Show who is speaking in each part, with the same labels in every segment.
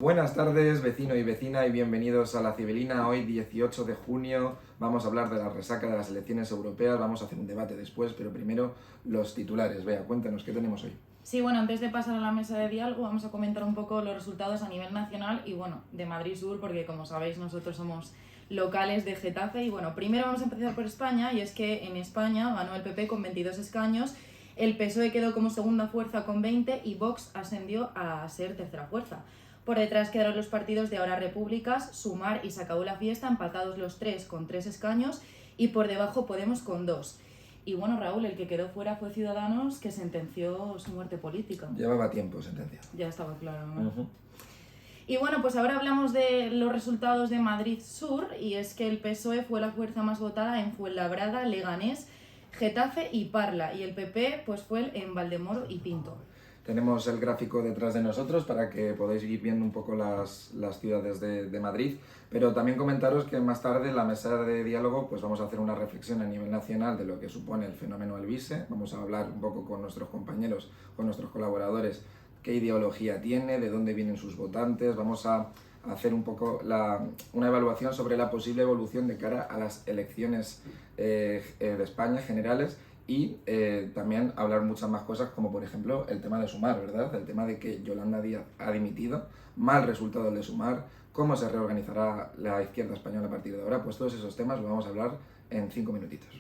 Speaker 1: Buenas tardes, vecino y vecina, y bienvenidos a La Cibelina. Hoy, 18 de junio, vamos a hablar de la resaca de las elecciones europeas. Vamos a hacer un debate después, pero primero los titulares. Bea, cuéntanos, ¿qué tenemos hoy?
Speaker 2: Sí, bueno, antes de pasar a la mesa de diálogo vamos a comentar un poco los resultados a nivel nacional y bueno, de Madrid Sur, porque como sabéis nosotros somos locales de Getafe y bueno, primero vamos a empezar por España y es que en España ganó el PP con 22 escaños, el PSOE quedó como segunda fuerza con 20 y Vox ascendió a ser tercera fuerza. Por detrás quedaron los partidos de Ahora Repúblicas, Sumar y Se Acabó la Fiesta, empatados los tres con 3 escaños y por debajo Podemos con 2. Y bueno, Raúl, el que quedó fuera fue Ciudadanos, que sentenció su muerte política.
Speaker 1: Llevaba tiempo sentenciado.
Speaker 2: Ya estaba claro, ¿no? Y bueno, pues ahora hablamos de los resultados de Madrid Sur, y es que el PSOE fue la fuerza más votada en Fuenlabrada, Leganés, Getafe y Parla, y el PP pues fue en Valdemoro y Pinto.
Speaker 1: Tenemos el gráfico detrás de nosotros para que podáis ir viendo un poco las ciudades de Madrid, pero también comentaros que más tarde en la mesa de diálogo pues vamos a hacer una reflexión a nivel nacional de lo que supone el fenómeno Elvise. Vamos a hablar un poco con nuestros compañeros, con nuestros colaboradores, qué ideología tiene, de dónde vienen sus votantes. Vamos a hacer un poco una evaluación sobre la posible evolución de cara a las elecciones de España generales. Y también hablar muchas más cosas, como por ejemplo el tema de Sumar, ¿verdad? El tema de que Yolanda Díaz ha dimitido, mal resultado el de Sumar, cómo se reorganizará la izquierda española a partir de ahora. Pues todos esos temas los vamos a hablar en 5 minutitos.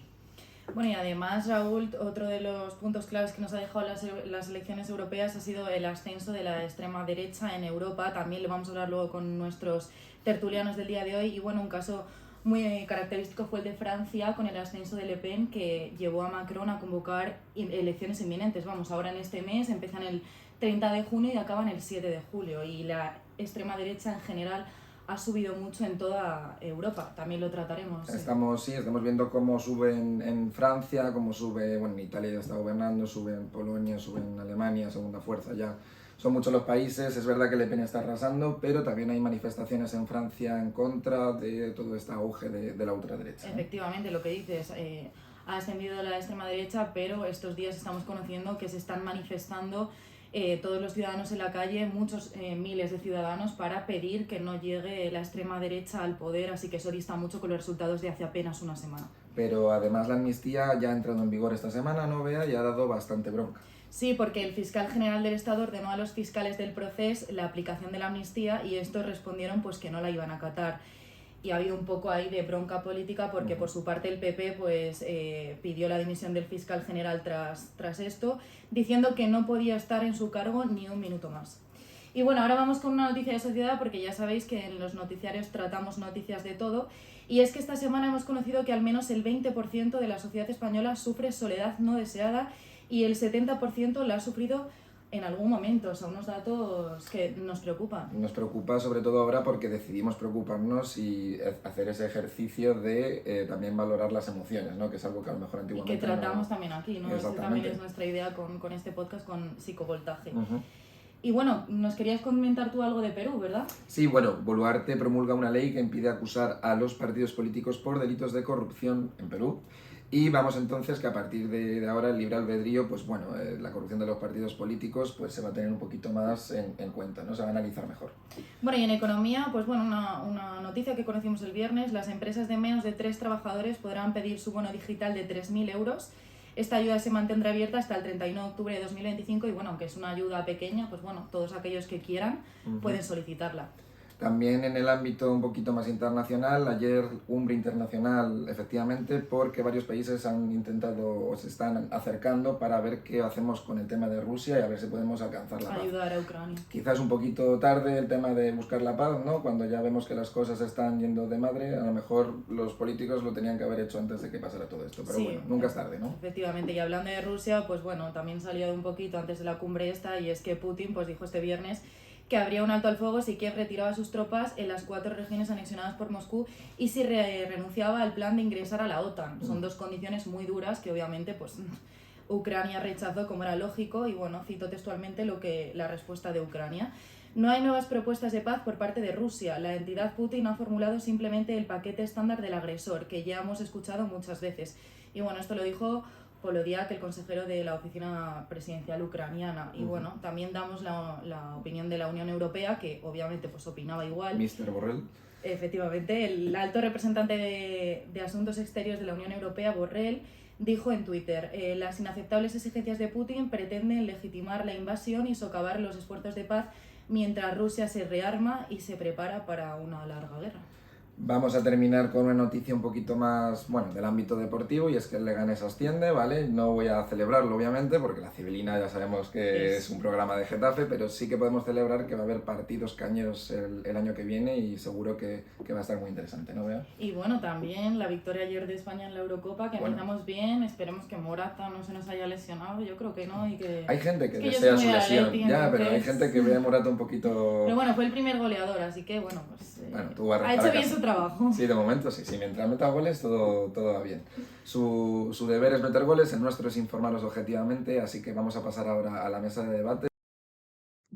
Speaker 2: Bueno, y además, Raúl, otro de los puntos claves que nos ha dejado las elecciones europeas ha sido el ascenso de la extrema derecha en Europa. También lo vamos a hablar luego con nuestros tertulianos del día de hoy. Y bueno, un caso muy característico fue el de Francia con el ascenso de Le Pen, que llevó a Macron a convocar elecciones inminentes. Vamos, ahora en este mes empiezan el 30 de junio y acaban el 7 de julio. Y la extrema derecha en general ha subido mucho en toda Europa. También lo trataremos.
Speaker 1: Estamos viendo cómo sube en Francia, cómo sube, bueno, en Italia ya está gobernando, sube en Polonia, sube en Alemania, segunda fuerza ya. Son muchos los países, es verdad que Le Pen está arrasando, pero también hay manifestaciones en Francia en contra de todo este auge de la ultraderecha.
Speaker 2: Efectivamente, lo que dices, ha ascendido la extrema derecha, pero estos días estamos conociendo que se están manifestando todos los ciudadanos en la calle, muchos miles de ciudadanos, para pedir que no llegue la extrema derecha al poder, así que eso dista mucho con los resultados de hace apenas una semana.
Speaker 1: Pero además la amnistía ya ha entrado en vigor esta semana, ¿no, Bea? Y ha dado bastante bronca.
Speaker 2: Sí, porque el fiscal general del Estado ordenó a los fiscales del proceso la aplicación de la amnistía y estos respondieron pues que no la iban a acatar. Y ha habido un poco ahí de bronca política porque por su parte el PP pues pidió la dimisión del fiscal general tras esto, diciendo que no podía estar en su cargo ni un minuto más. Y bueno, ahora vamos con una noticia de sociedad, porque ya sabéis que en los noticiarios tratamos noticias de todo, y es que esta semana hemos conocido que al menos el 20% de la sociedad española sufre soledad no deseada y el 70% la ha sufrido en algún momento. Son unos datos que nos preocupan.
Speaker 1: Nos preocupa sobre todo ahora porque decidimos preocuparnos y hacer ese ejercicio de también valorar las emociones, ¿no? Que es algo que a lo mejor antiguamente
Speaker 2: y que tratamos también aquí, ¿no? Esa también es nuestra idea con este podcast, con Psicovoltaje. Y bueno, nos querías comentar tú algo de Perú, ¿verdad?
Speaker 1: Sí, bueno, Boluarte promulga una ley que impide acusar a los partidos políticos por delitos de corrupción en Perú. Y vamos entonces que a partir de ahora el libre albedrío, pues bueno, la corrupción de los partidos políticos pues se va a tener un poquito más en cuenta, ¿no? Se va a analizar mejor.
Speaker 2: Bueno, y en economía, pues bueno, una noticia que conocimos el viernes: las empresas de menos de 3 trabajadores podrán pedir su bono digital de 3.000 euros. Esta ayuda se mantendrá abierta hasta el 31 de octubre de 2025 y bueno, aunque es una ayuda pequeña, pues bueno, todos aquellos que quieran pueden solicitarla.
Speaker 1: También en el ámbito un poquito más internacional, ayer cumbre internacional, efectivamente, porque varios países han intentado o se están acercando para ver qué hacemos con el tema de Rusia y a ver si podemos alcanzar la paz.
Speaker 2: Ayudar a Ucrania.
Speaker 1: Quizás un poquito tarde el tema de buscar la paz, ¿no? Cuando ya vemos que las cosas están yendo de madre, a lo mejor los políticos lo tenían que haber hecho antes de que pasara todo esto, pero sí, bueno, nunca es tarde, ¿no?
Speaker 2: Efectivamente, y hablando de Rusia, pues bueno, también salió un poquito antes de la cumbre esta, y es que Putin pues dijo este viernes que habría un alto al fuego si Kiev retiraba sus tropas en las 4 regiones anexionadas por Moscú y si renunciaba al plan de ingresar a la OTAN. Son dos condiciones muy duras que obviamente pues Ucrania rechazó, como era lógico, y bueno, cito textualmente la respuesta de Ucrania. No hay nuevas propuestas de paz por parte de Rusia. La entidad Putin ha formulado simplemente el paquete estándar del agresor, que ya hemos escuchado muchas veces. Y bueno, esto lo dijo Polodiak, el consejero de la oficina presidencial ucraniana. Y
Speaker 1: Ujú.
Speaker 2: bueno, también damos la opinión de la Unión Europea, que obviamente pues opinaba igual.
Speaker 1: Mr. Borrell.
Speaker 2: Efectivamente, el alto representante de Asuntos Exteriores de la Unión Europea, Borrell, dijo en Twitter: las inaceptables exigencias de Putin pretenden legitimar la invasión y socavar los esfuerzos de paz mientras Rusia se rearma y se prepara para una larga guerra.
Speaker 1: Vamos a terminar con una noticia un poquito más, bueno, del ámbito deportivo, y es que el Leganés asciende, ¿vale? No voy a celebrarlo, obviamente, porque la Cibelina ya sabemos que es un programa de Getafe, pero sí que podemos celebrar que va a haber partidos cañeros el año que viene y seguro que va a estar muy interesante, ¿no, Bea?
Speaker 2: Y bueno, también la victoria ayer de España en la Eurocopa, que
Speaker 1: Bueno.
Speaker 2: empezamos bien, esperemos que Morata no se nos haya lesionado, yo creo que no, y que...
Speaker 1: Hay gente que
Speaker 2: Es que yo
Speaker 1: desea
Speaker 2: soy
Speaker 1: su
Speaker 2: muy
Speaker 1: lesión,
Speaker 2: Atleti,
Speaker 1: ya, pero hay
Speaker 2: entonces-
Speaker 1: gente que ve a Morata un poquito...
Speaker 2: Pero bueno, fue el primer goleador, así que bueno, pues
Speaker 1: Bueno, tú vas
Speaker 2: ha
Speaker 1: para
Speaker 2: hecho bien
Speaker 1: casa.
Speaker 2: su trabajo.
Speaker 1: Sí, de momento sí. Sí, mientras meta goles todo va bien. Su deber es meter goles, el nuestro es informarlos objetivamente, así que vamos a pasar ahora a la mesa de debate.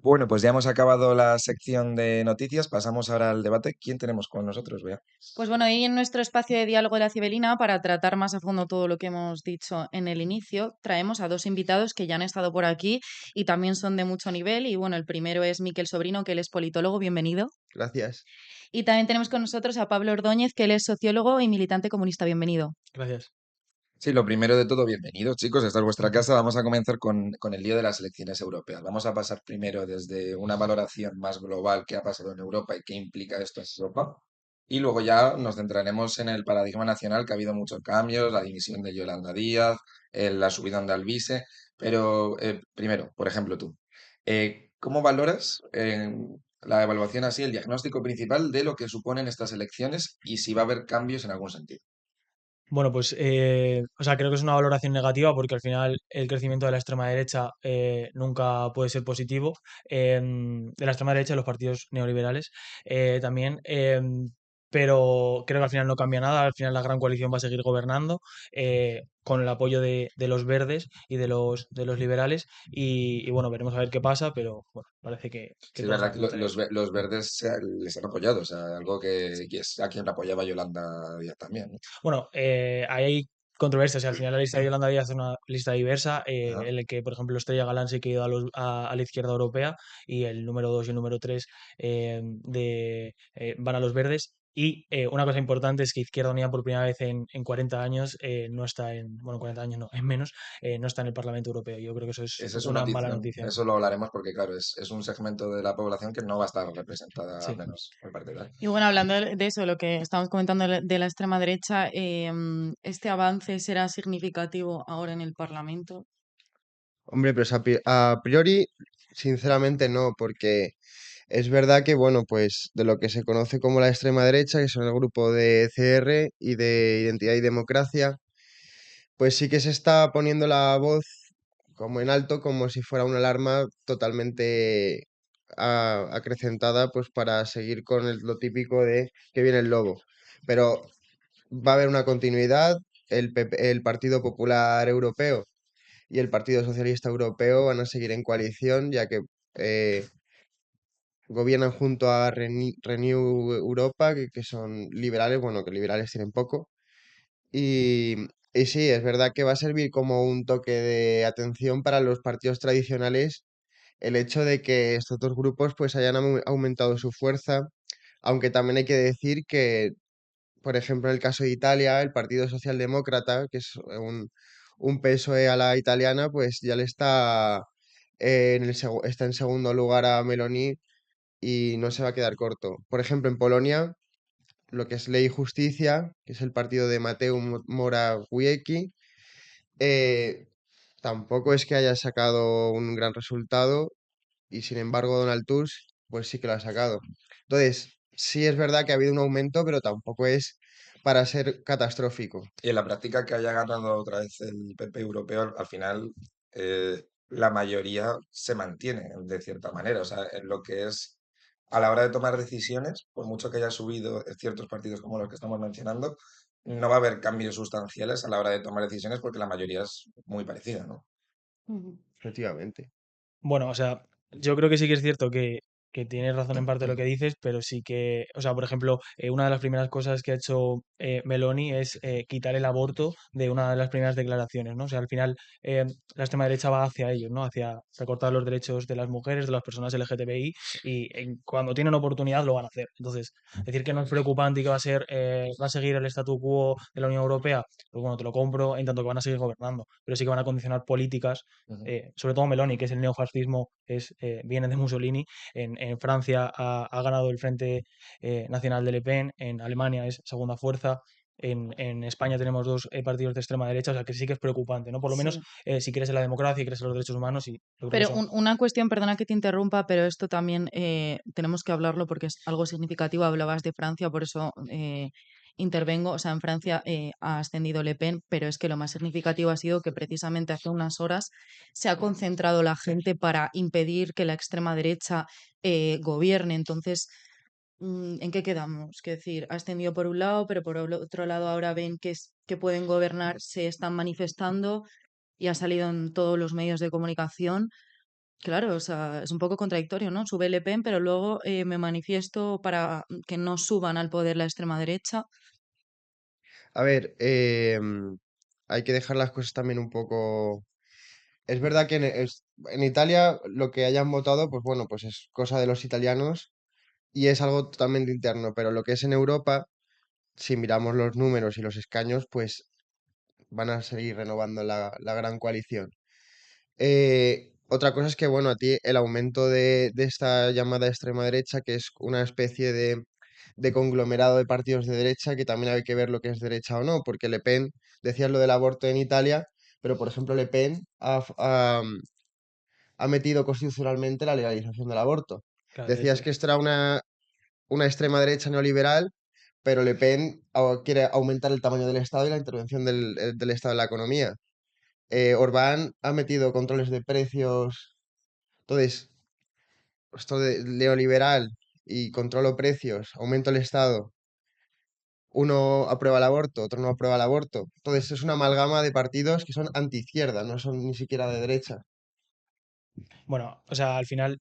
Speaker 1: Bueno, pues ya hemos acabado la sección de noticias, pasamos ahora al debate. ¿Quién tenemos con nosotros, Bea?
Speaker 2: Pues bueno, ahí en nuestro espacio de diálogo de la Cibelina, para tratar más a fondo todo lo que hemos dicho en el inicio, traemos a dos invitados que ya han estado por aquí y también son de mucho nivel. Y bueno, el primero es Miquel Sobrino, que él es politólogo, bienvenido.
Speaker 3: Gracias.
Speaker 2: Y también tenemos con nosotros a Pablo Ordóñez, que él es sociólogo y militante comunista, bienvenido.
Speaker 3: Gracias.
Speaker 1: Sí, lo primero de todo, bienvenidos chicos, esta es vuestra casa. Vamos a comenzar con el lío de las elecciones europeas. Vamos a pasar primero desde una valoración más global que ha pasado en Europa y qué implica esto en Europa. Y luego ya nos centraremos en el paradigma nacional, que ha habido muchos cambios, la dimisión de Yolanda Díaz, la subida de Alvise. Pero primero, por ejemplo, tú, ¿cómo valoras la evaluación así, el diagnóstico principal de lo que suponen estas elecciones y si va a haber cambios en algún sentido?
Speaker 3: Bueno, pues, o sea, creo que es una valoración negativa porque al final el crecimiento de la extrema derecha nunca puede ser positivo, de la extrema derecha y los partidos neoliberales también, pero creo que al final no cambia nada, al final la gran coalición va a seguir gobernando con el apoyo de los verdes y de los liberales y bueno, veremos a ver qué pasa, pero bueno, parece que
Speaker 1: Sí, es
Speaker 3: todo se
Speaker 1: verdad
Speaker 3: va a
Speaker 1: que
Speaker 3: centrar en eso.
Speaker 1: los verdes les han apoyado, o sea, algo que es a quien apoyaba Yolanda Díaz también, ¿no?
Speaker 3: Bueno, ahí hay controversias. Al final la lista de Yolanda Díaz es una lista diversa,
Speaker 1: Ajá.
Speaker 3: en la que, por ejemplo, Estrella Galán se ha ido a la izquierda europea y el número 2 y el número 3 van a los verdes. Y una cosa importante es que Izquierda Unida por primera vez en 40 años no está bueno, 40 años no, en menos, no está en el Parlamento Europeo. Yo creo que eso es
Speaker 1: Esa es una
Speaker 3: una mala
Speaker 1: notición,
Speaker 3: noticia.
Speaker 1: eso lo hablaremos porque, claro, es un segmento de la población que no va a estar representada, al
Speaker 3: Sí.
Speaker 1: menos por parte de...
Speaker 2: Y bueno, hablando de eso, lo que estamos comentando de la extrema derecha, ¿este avance será significativo ahora en el Parlamento?
Speaker 3: Hombre, pues a priori, sinceramente no, porque es verdad que, bueno, pues de lo que se conoce como la extrema derecha, que son el grupo de CR y de Identidad y Democracia, pues sí que se está poniendo la voz como en alto, como si fuera una alarma totalmente acrecentada, pues para seguir con lo típico de que viene el lobo. Pero va a haber una continuidad, el Partido Popular Europeo y el Partido Socialista Europeo van a seguir en coalición, ya que eh, gobiernan junto a Renew Europa, que son liberales, bueno, que liberales tienen poco. Y, y sí, es verdad que va a servir como un toque de atención para los partidos tradicionales el hecho de que estos dos grupos pues hayan aumentado su fuerza, aunque también hay que decir que, por ejemplo, en el caso de Italia, el Partido Socialdemócrata, que es un PSOE a la italiana, pues ya le está, está en segundo lugar a Meloni y no se va a quedar corto. Por ejemplo, en Polonia, lo que es Ley y Justicia, que es el partido de Mateusz Morawiecki, eh, tampoco es que haya sacado un gran resultado y sin embargo Donald Tusk pues sí que lo ha sacado. Entonces, sí es verdad que ha habido un aumento, pero tampoco es para ser catastrófico.
Speaker 1: Y en la práctica que haya ganado otra vez el PP europeo, al final la mayoría se mantiene de cierta manera. O sea, en lo que es a la hora de tomar decisiones, por mucho que haya subido ciertos partidos como los que estamos mencionando, no va a haber cambios sustanciales a la hora de tomar decisiones porque la mayoría es muy parecida, ¿no?
Speaker 2: Ujú.
Speaker 3: Efectivamente. Bueno, o sea, yo creo que sí que es cierto que
Speaker 4: que tienes razón en parte de lo que dices, pero sí que, o sea, por ejemplo, una de las primeras cosas que ha hecho Meloni es quitar el aborto de una de las primeras declaraciones, ¿no? O sea, al final la extrema derecha va hacia ellos, ¿no? Hacia recortar los derechos de las mujeres, de las personas LGTBI, y cuando tienen oportunidad lo van a hacer. Entonces, decir que no es preocupante y que va a seguir el statu quo de la Unión Europea, pues bueno, te lo compro en tanto que van a seguir gobernando, pero sí que van a condicionar políticas,
Speaker 1: Ujú.
Speaker 4: sobre todo Meloni, que es el neofascismo, viene de Mussolini. En Francia ha ganado el Frente Nacional de Le Pen, en Alemania es segunda fuerza, en España tenemos dos partidos de extrema derecha, o sea que sí que es preocupante, ¿no? Por lo menos
Speaker 2: Sí.
Speaker 4: si quieres en la democracia y quieres en los derechos humanos, y yo creo que
Speaker 2: Pero
Speaker 4: son.
Speaker 2: una cuestión, perdona que te interrumpa, pero esto también tenemos que hablarlo porque es algo significativo. Hablabas de Francia, por eso intervengo. O sea, en Francia ha ascendido Le Pen, pero es que lo más significativo ha sido que precisamente hace unas horas se ha concentrado la gente para impedir que la extrema derecha gobierne. Entonces, ¿en qué quedamos? Que decir, ha ascendido por un lado, pero por otro lado ahora ven que pueden gobernar, se están manifestando y ha salido en todos los medios de comunicación. Claro, o sea, es un poco contradictorio, ¿no? Sube Le Pen, pero luego me manifiesto para que no suban al poder la extrema derecha.
Speaker 3: A ver, hay que dejar las cosas también un poco. Es verdad que en Italia lo que hayan votado, pues bueno, pues es cosa de los italianos y es algo totalmente interno, pero lo que es en Europa, si miramos los números y los escaños, pues van a seguir renovando la gran coalición. Otra cosa es que, bueno, a ti el aumento de esta llamada extrema derecha, que es una especie de conglomerado de partidos de derecha, que también hay que ver lo que es derecha o no, porque Le Pen, decías lo del aborto en Italia, pero por ejemplo Le Pen ha metido constitucionalmente la legalización del aborto.
Speaker 4: Claro, es
Speaker 3: Decías
Speaker 4: decir,
Speaker 3: que esto era una extrema derecha neoliberal, pero Le Pen quiere aumentar el tamaño del Estado y la intervención del Estado en la economía. Orbán ha metido controles de precios. Entonces, esto de neoliberal y controlo precios, aumento el Estado, uno aprueba el aborto, otro no aprueba el aborto. Entonces, es una amalgama de partidos que son antiizquierda, no son ni siquiera de derecha.
Speaker 4: bueno, o sea, al final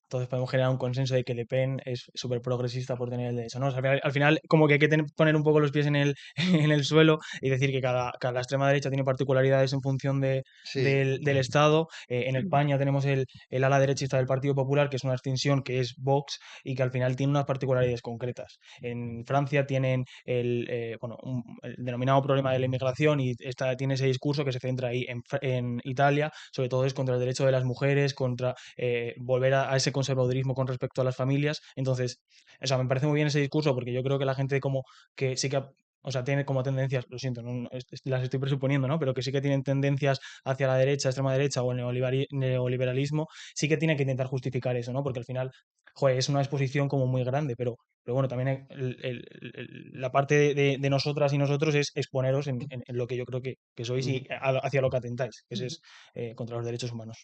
Speaker 4: todos podemos generar un consenso de que Le Pen es súper progresista por tener el derecho, ¿no? O sea, al final, como que hay que poner un poco los pies en el, en el suelo y decir que cada extrema derecha tiene particularidades en función
Speaker 3: Sí,
Speaker 4: del Estado. En España tenemos el ala derechista del Partido Popular, que es una extensión que es Vox y que al final tiene unas particularidades concretas. En Francia tienen el denominado problema de la inmigración y tiene ese discurso que se centra ahí. En Italia, sobre todo, es contra el derecho de las mujeres, contra volver a ese conservadurismo con respecto a las familias. Entonces, o sea, me parece muy bien ese discurso porque yo creo que la gente como que sí que o sea, tiene como tendencias, lo siento, las estoy presuponiendo, ¿no? Pero que sí que tienen tendencias hacia la derecha, extrema derecha o el neoliberalismo, sí que tienen que intentar justificar eso, ¿no? Porque al final, joder, es una exposición como muy grande, pero bueno, también la parte de nosotras y nosotros es exponeros en lo que yo creo que sois y
Speaker 1: Ujú.
Speaker 4: hacia lo que atentáis, que es contra los derechos humanos.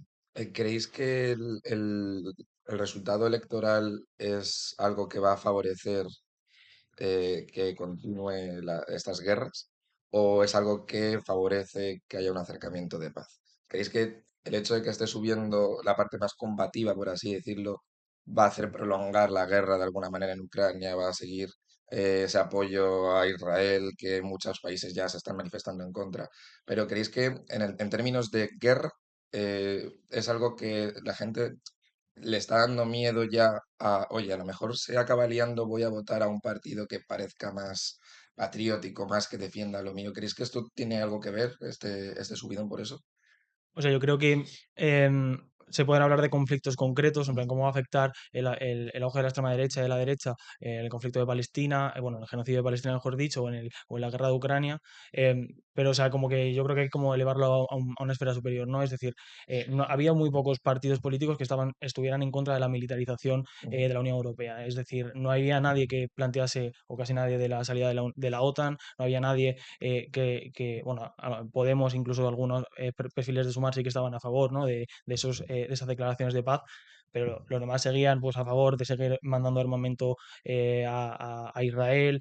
Speaker 1: ¿Creéis que el resultado electoral es algo que va a favorecer que continúe estas guerras o es algo que favorece que haya un acercamiento de paz? ¿Creéis que el hecho de que esté subiendo la parte más combativa, por así decirlo, va a hacer prolongar la guerra de alguna manera en Ucrania, va a seguir ese apoyo a Israel que muchos países ya se están manifestando en contra? Pero ¿creéis que en términos de guerra es algo que la gente le está dando miedo ya a, oye, a lo mejor se acaba liando, voy a votar a un partido que parezca más patriótico, más que defienda lo mío? ¿Creéis que esto tiene algo que ver, este subidón por eso?
Speaker 4: O sea, yo creo que se pueden hablar de conflictos concretos, en plan cómo va a afectar el auge de la extrema derecha y de la derecha, el conflicto de Palestina, bueno, el genocidio de Palestina, mejor dicho, o en la guerra de Ucrania. Pero, o sea, como que yo creo que hay como elevarlo a una esfera superior, ¿no? Es decir, había muy pocos partidos políticos que estuvieran en contra de la militarización
Speaker 1: Ujú.
Speaker 4: de la Unión Europea. Es decir, no había nadie que plantease, o casi nadie, de la salida de la OTAN, no había nadie bueno, Podemos, incluso algunos perfiles de Sumar sí que estaban a favor, ¿no? De esas declaraciones de paz, pero los demás seguían pues a favor de seguir mandando armamento a Israel,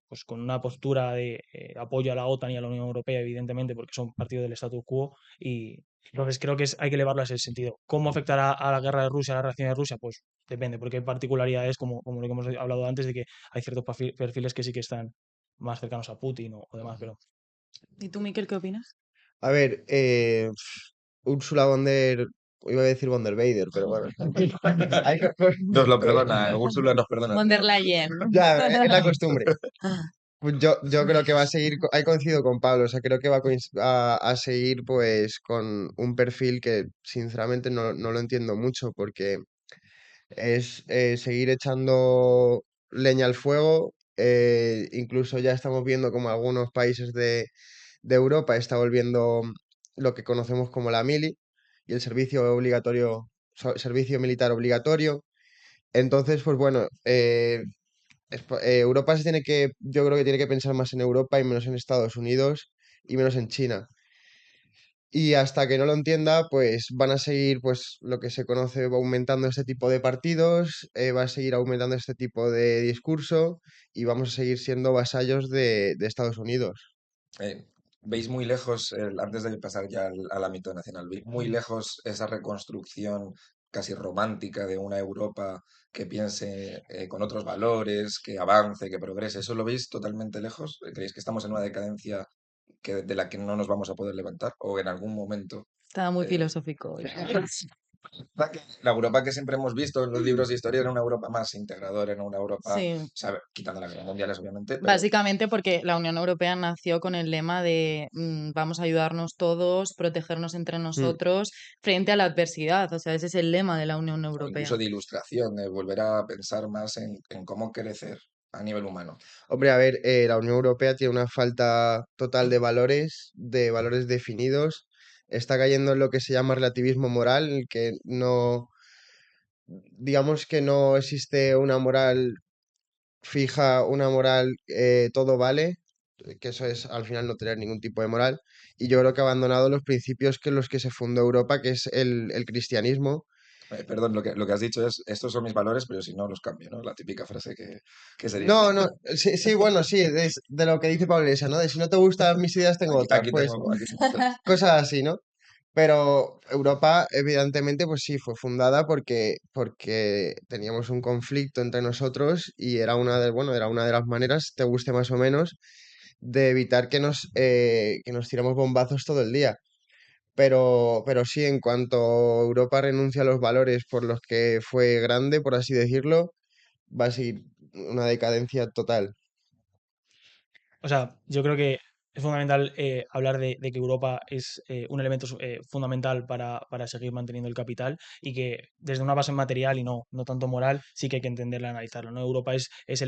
Speaker 4: pues con una postura de apoyo a la OTAN y a la Unión Europea, evidentemente, porque son partido del status quo. Y entonces creo que hay que elevarlo a ese sentido. ¿Cómo afectará a la guerra de Rusia, a la reacción de Rusia? Pues depende, porque hay particularidades como lo que hemos hablado antes, de que hay ciertos perfiles que sí que están más cercanos a Putin o demás, pero
Speaker 2: ¿Y tú, Miquel, qué opinas?
Speaker 3: A ver, Úrsula von der, iba a decir von der Vader, pero bueno. Hay
Speaker 1: Nos lo perdona, Úrsula nos perdona.
Speaker 2: Von der Leyen.
Speaker 3: Ya, es la costumbre. Pues yo creo que va a seguir, ahí coincido con Pablo, o sea, creo que va a seguir pues con un perfil que sinceramente no lo entiendo mucho porque es seguir echando leña al fuego, incluso ya estamos viendo como algunos países de Europa está volviendo lo que conocemos como la mili y el servicio obligatorio, servicio militar obligatorio. Entonces, pues bueno, Europa se tiene que, yo creo que tiene que pensar más en Europa y menos en Estados Unidos y menos en China. Y hasta que no lo entienda, pues van a seguir, pues lo que se conoce, va aumentando este tipo de partidos, va a seguir aumentando este tipo de discurso y vamos a seguir siendo vasallos de Estados Unidos.
Speaker 1: Eh, ¿Veis muy lejos, antes de pasar ya al ámbito nacional, veis muy lejos esa reconstrucción casi romántica de una Europa que piense con otros valores, que avance, que progrese? ¿Eso lo veis totalmente lejos? ¿Creéis que estamos en una decadencia de la que no nos vamos a poder levantar? ¿O en algún momento
Speaker 2: Estaba muy
Speaker 1: eh,
Speaker 2: filosófico hoy.
Speaker 1: la Europa que siempre hemos visto en los libros de historia era una Europa más integradora, era una Europa,
Speaker 2: Sí,
Speaker 1: quitando las guerras mundiales obviamente, pero
Speaker 2: básicamente porque la Unión Europea nació con el lema de vamos a ayudarnos todos, protegernos entre
Speaker 3: Mm.
Speaker 2: nosotros frente a la adversidad. O sea, ese es el lema de la Unión
Speaker 1: o
Speaker 2: Europea.
Speaker 1: incluso de ilustración, de volver a pensar más en cómo crecer a nivel humano.
Speaker 3: Hombre, a ver, la Unión Europea tiene una falta total de valores definidos. Está cayendo en lo que se llama relativismo moral, en el que no, digamos que no existe una moral fija, una moral todo vale, que eso es al final no tener ningún tipo de moral. Y yo creo que ha abandonado los principios que los que se fundó Europa, que es el cristianismo.
Speaker 1: Perdón, lo que has dicho es, estos son mis valores, pero si no los cambio, ¿no? La típica frase que se dice.
Speaker 3: No, no, sí, sí, bueno, sí, es de lo que dice Pablo Iglesias, ¿no? De si no te gustan mis ideas, tengo
Speaker 1: Aquí,
Speaker 3: otras, pues
Speaker 1: aquí tengo.
Speaker 3: cosas así, ¿no? Pero Europa, evidentemente, pues sí, fue fundada porque teníamos un conflicto entre nosotros y era bueno, era una de las maneras, te guste más o menos, de evitar que nos tiramos bombazos todo el día. Pero sí, en cuanto Europa renuncia a los valores por los que fue grande, por así decirlo, va a seguir una decadencia total.
Speaker 4: o sea, yo creo que es fundamental hablar de que Europa es un elemento fundamental para seguir manteniendo el capital y que desde una base material y no tanto moral, sí que hay que entenderla y analizarlo, ¿no? Europa es ese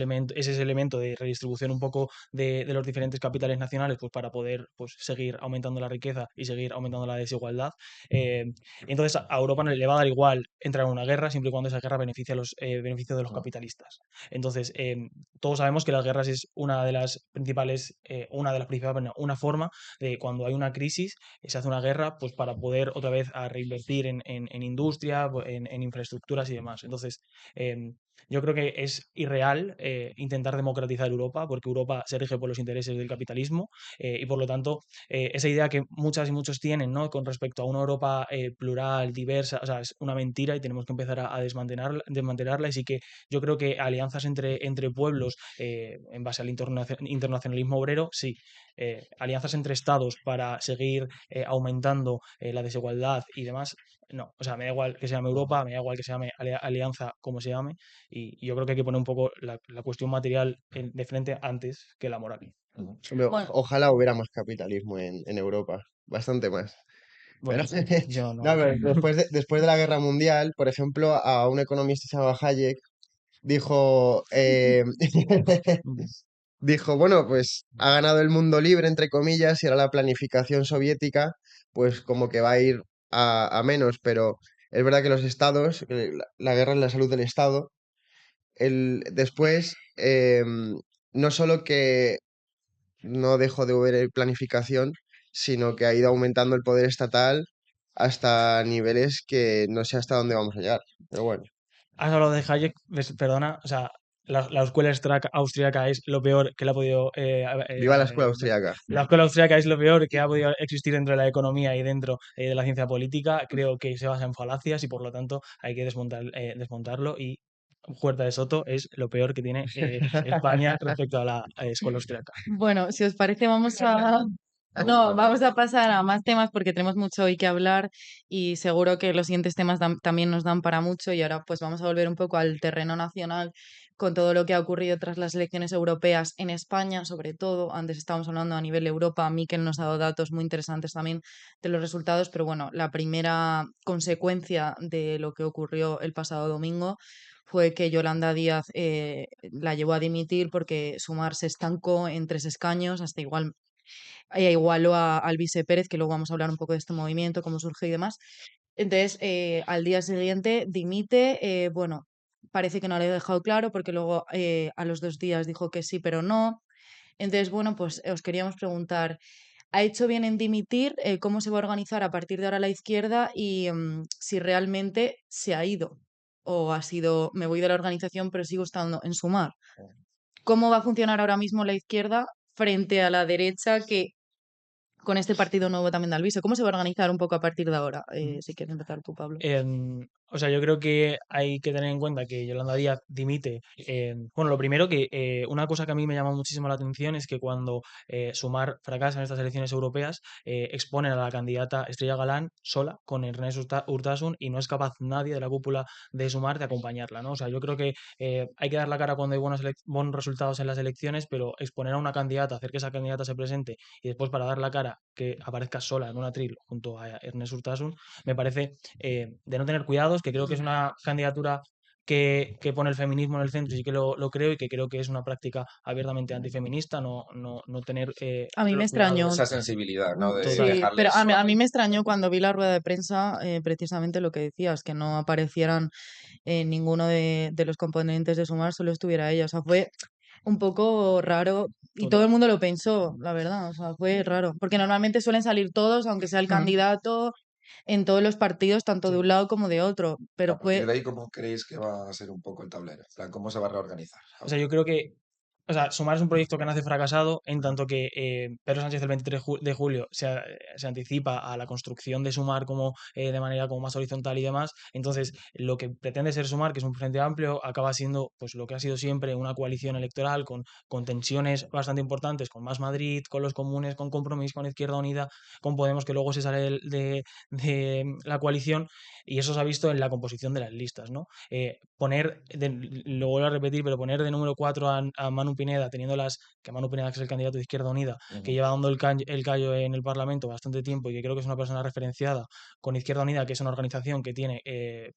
Speaker 4: elemento de redistribución un poco de los diferentes capitales nacionales, pues para poder pues, seguir aumentando la riqueza y seguir aumentando la desigualdad. Entonces a Europa le va a dar igual entrar en una guerra siempre y cuando esa guerra beneficie a los beneficios de los capitalistas. Entonces, todos sabemos que las guerras es una de las principales, una forma de cuando hay una crisis, se hace una guerra pues para poder otra vez a reinvertir en industria, en infraestructuras y demás. Entonces, yo creo que es irreal intentar democratizar Europa porque Europa se rige por los intereses del capitalismo y por lo tanto esa idea que muchas y muchos tienen, ¿no? Con respecto a una Europa plural, diversa, o sea, es una mentira y tenemos que empezar a desmantelarla y sí que yo creo que alianzas entre pueblos en base al internacionalismo obrero, sí. Alianzas entre estados para seguir aumentando la desigualdad y demás, no. O sea, me da igual que se llame Europa, me da igual que se llame alianza como se llame y yo creo que hay que poner un poco la cuestión material de frente antes que la moral.
Speaker 1: Ujú.
Speaker 3: Hombre,
Speaker 2: Bueno,
Speaker 3: ojalá hubiera más capitalismo en Europa, bastante más. Pero,
Speaker 4: Bueno, yo
Speaker 3: no,
Speaker 4: no.
Speaker 3: pero después de la Guerra Mundial, por ejemplo, a un economista que se llamaba Hayek, dijo, dijo, bueno, pues ha ganado el mundo libre, entre comillas, y ahora la planificación soviética, pues como que va a ir a menos, pero es verdad que los estados, la guerra es la salud del Estado, después, no solo que no dejó de haber planificación, sino que ha ido aumentando el poder estatal hasta niveles que no sé hasta dónde vamos a llegar. Pero bueno.
Speaker 4: Has hablado de Hayek, perdona, o sea, la escuela austriaca es lo peor que le ha podido
Speaker 3: Viva la escuela austríaca.
Speaker 4: la escuela austriaca es lo peor que ha podido existir dentro de la economía y dentro de la ciencia política. Creo que se basa en falacias y por lo tanto hay que desmontarlo y Huerta de Soto es lo peor que tiene España respecto a la escuela austriaca.
Speaker 2: Bueno, si os parece, vamos a... No, vamos a pasar a más temas porque tenemos mucho hoy que hablar y seguro que los siguientes temas también nos dan para mucho y ahora pues vamos a volver un poco al terreno nacional con todo lo que ha ocurrido tras las elecciones europeas en España, sobre todo. Antes estábamos hablando a nivel Europa, Miquel nos ha dado datos muy interesantes también de los resultados, pero bueno, la primera consecuencia de lo que ocurrió el pasado domingo fue que Yolanda Díaz la llevó a dimitir porque Sumar se estancó en 3 escaños, hasta igualó a Alvise Pérez, que luego vamos a hablar un poco de este movimiento, cómo surge y demás. Entonces, al día siguiente dimite, bueno, parece que no le ha dejado claro porque luego a los 2 días dijo que sí, pero no. Entonces, bueno, pues os queríamos preguntar, ¿ha hecho bien en dimitir? ¿Cómo se va a organizar a partir de ahora la izquierda? Y si realmente se ha ido o ha sido, me voy de la organización, pero sigo estando en Sumar. ¿Cómo va a funcionar ahora mismo la izquierda frente a la derecha que con este partido nuevo también de Alvise? ¿Cómo se va a organizar un poco a partir de ahora? Si quieres empezar tú, Pablo.
Speaker 4: O sea, yo creo que hay que tener en cuenta que Yolanda Díaz dimite. Bueno, lo primero que una cosa que a mí me llama muchísimo la atención es que cuando Sumar fracasa en estas elecciones europeas, exponen a la candidata Estrella Galán sola con Ernest Urtasun y no es capaz nadie de la cúpula de Sumar de acompañarla, ¿no? O sea, yo creo que hay que dar la cara cuando hay buenos resultados en las elecciones, pero exponer a una candidata, hacer que esa candidata se presente y después para dar la cara que aparezca sola en un atril junto a Ernest Urtasun, me parece de no tener cuidados, que creo que es una candidatura que pone el feminismo en el centro y sí que lo creo y que creo que es una práctica abiertamente antifeminista, no tener
Speaker 2: A mí me
Speaker 4: los
Speaker 2: extrañó.
Speaker 1: Esa
Speaker 4: cuidados.
Speaker 1: sensibilidad, ¿no? De
Speaker 4: Total.
Speaker 2: Sí, pero
Speaker 1: dejarles
Speaker 2: a mí
Speaker 1: solamente.
Speaker 2: me extrañó cuando vi la rueda de prensa precisamente lo que decías, que no aparecieran ninguno de los componentes de Sumar, solo estuviera ella. O sea, fue un poco raro y todo
Speaker 4: Total.
Speaker 2: el mundo lo pensó, la verdad. O sea, fue raro. Porque normalmente suelen salir todos, aunque sea el candidato, en todos los partidos, tanto de
Speaker 4: Sí.
Speaker 2: un lado como de otro. Pero
Speaker 1: A partir
Speaker 2: fue
Speaker 1: de ahí, ¿cómo creéis que va a ser un poco el tablero? En plan, ¿cómo se va a reorganizar
Speaker 4: O sea,
Speaker 1: ahora?
Speaker 4: yo creo que o sea, Sumar es un proyecto que nace fracasado en tanto que Pedro Sánchez el 23 de julio se anticipa a la construcción de Sumar como, de manera como más horizontal y demás. Entonces, lo que pretende ser Sumar, que es un frente amplio, acaba siendo pues lo que ha sido siempre una coalición electoral con tensiones bastante importantes, con Más Madrid, con los comunes, con Compromís, con Izquierda Unida, con Podemos, que luego se sale de la coalición, y eso se ha visto en la composición de las listas, ¿no? Lo vuelvo a repetir, pero poner de número 4 a Manu Pineda, que Manu Pineda, que es el candidato de Izquierda Unida, que lleva dando el callo en el Parlamento bastante tiempo y que creo que es una persona referenciada con Izquierda Unida, que es una organización que tiene,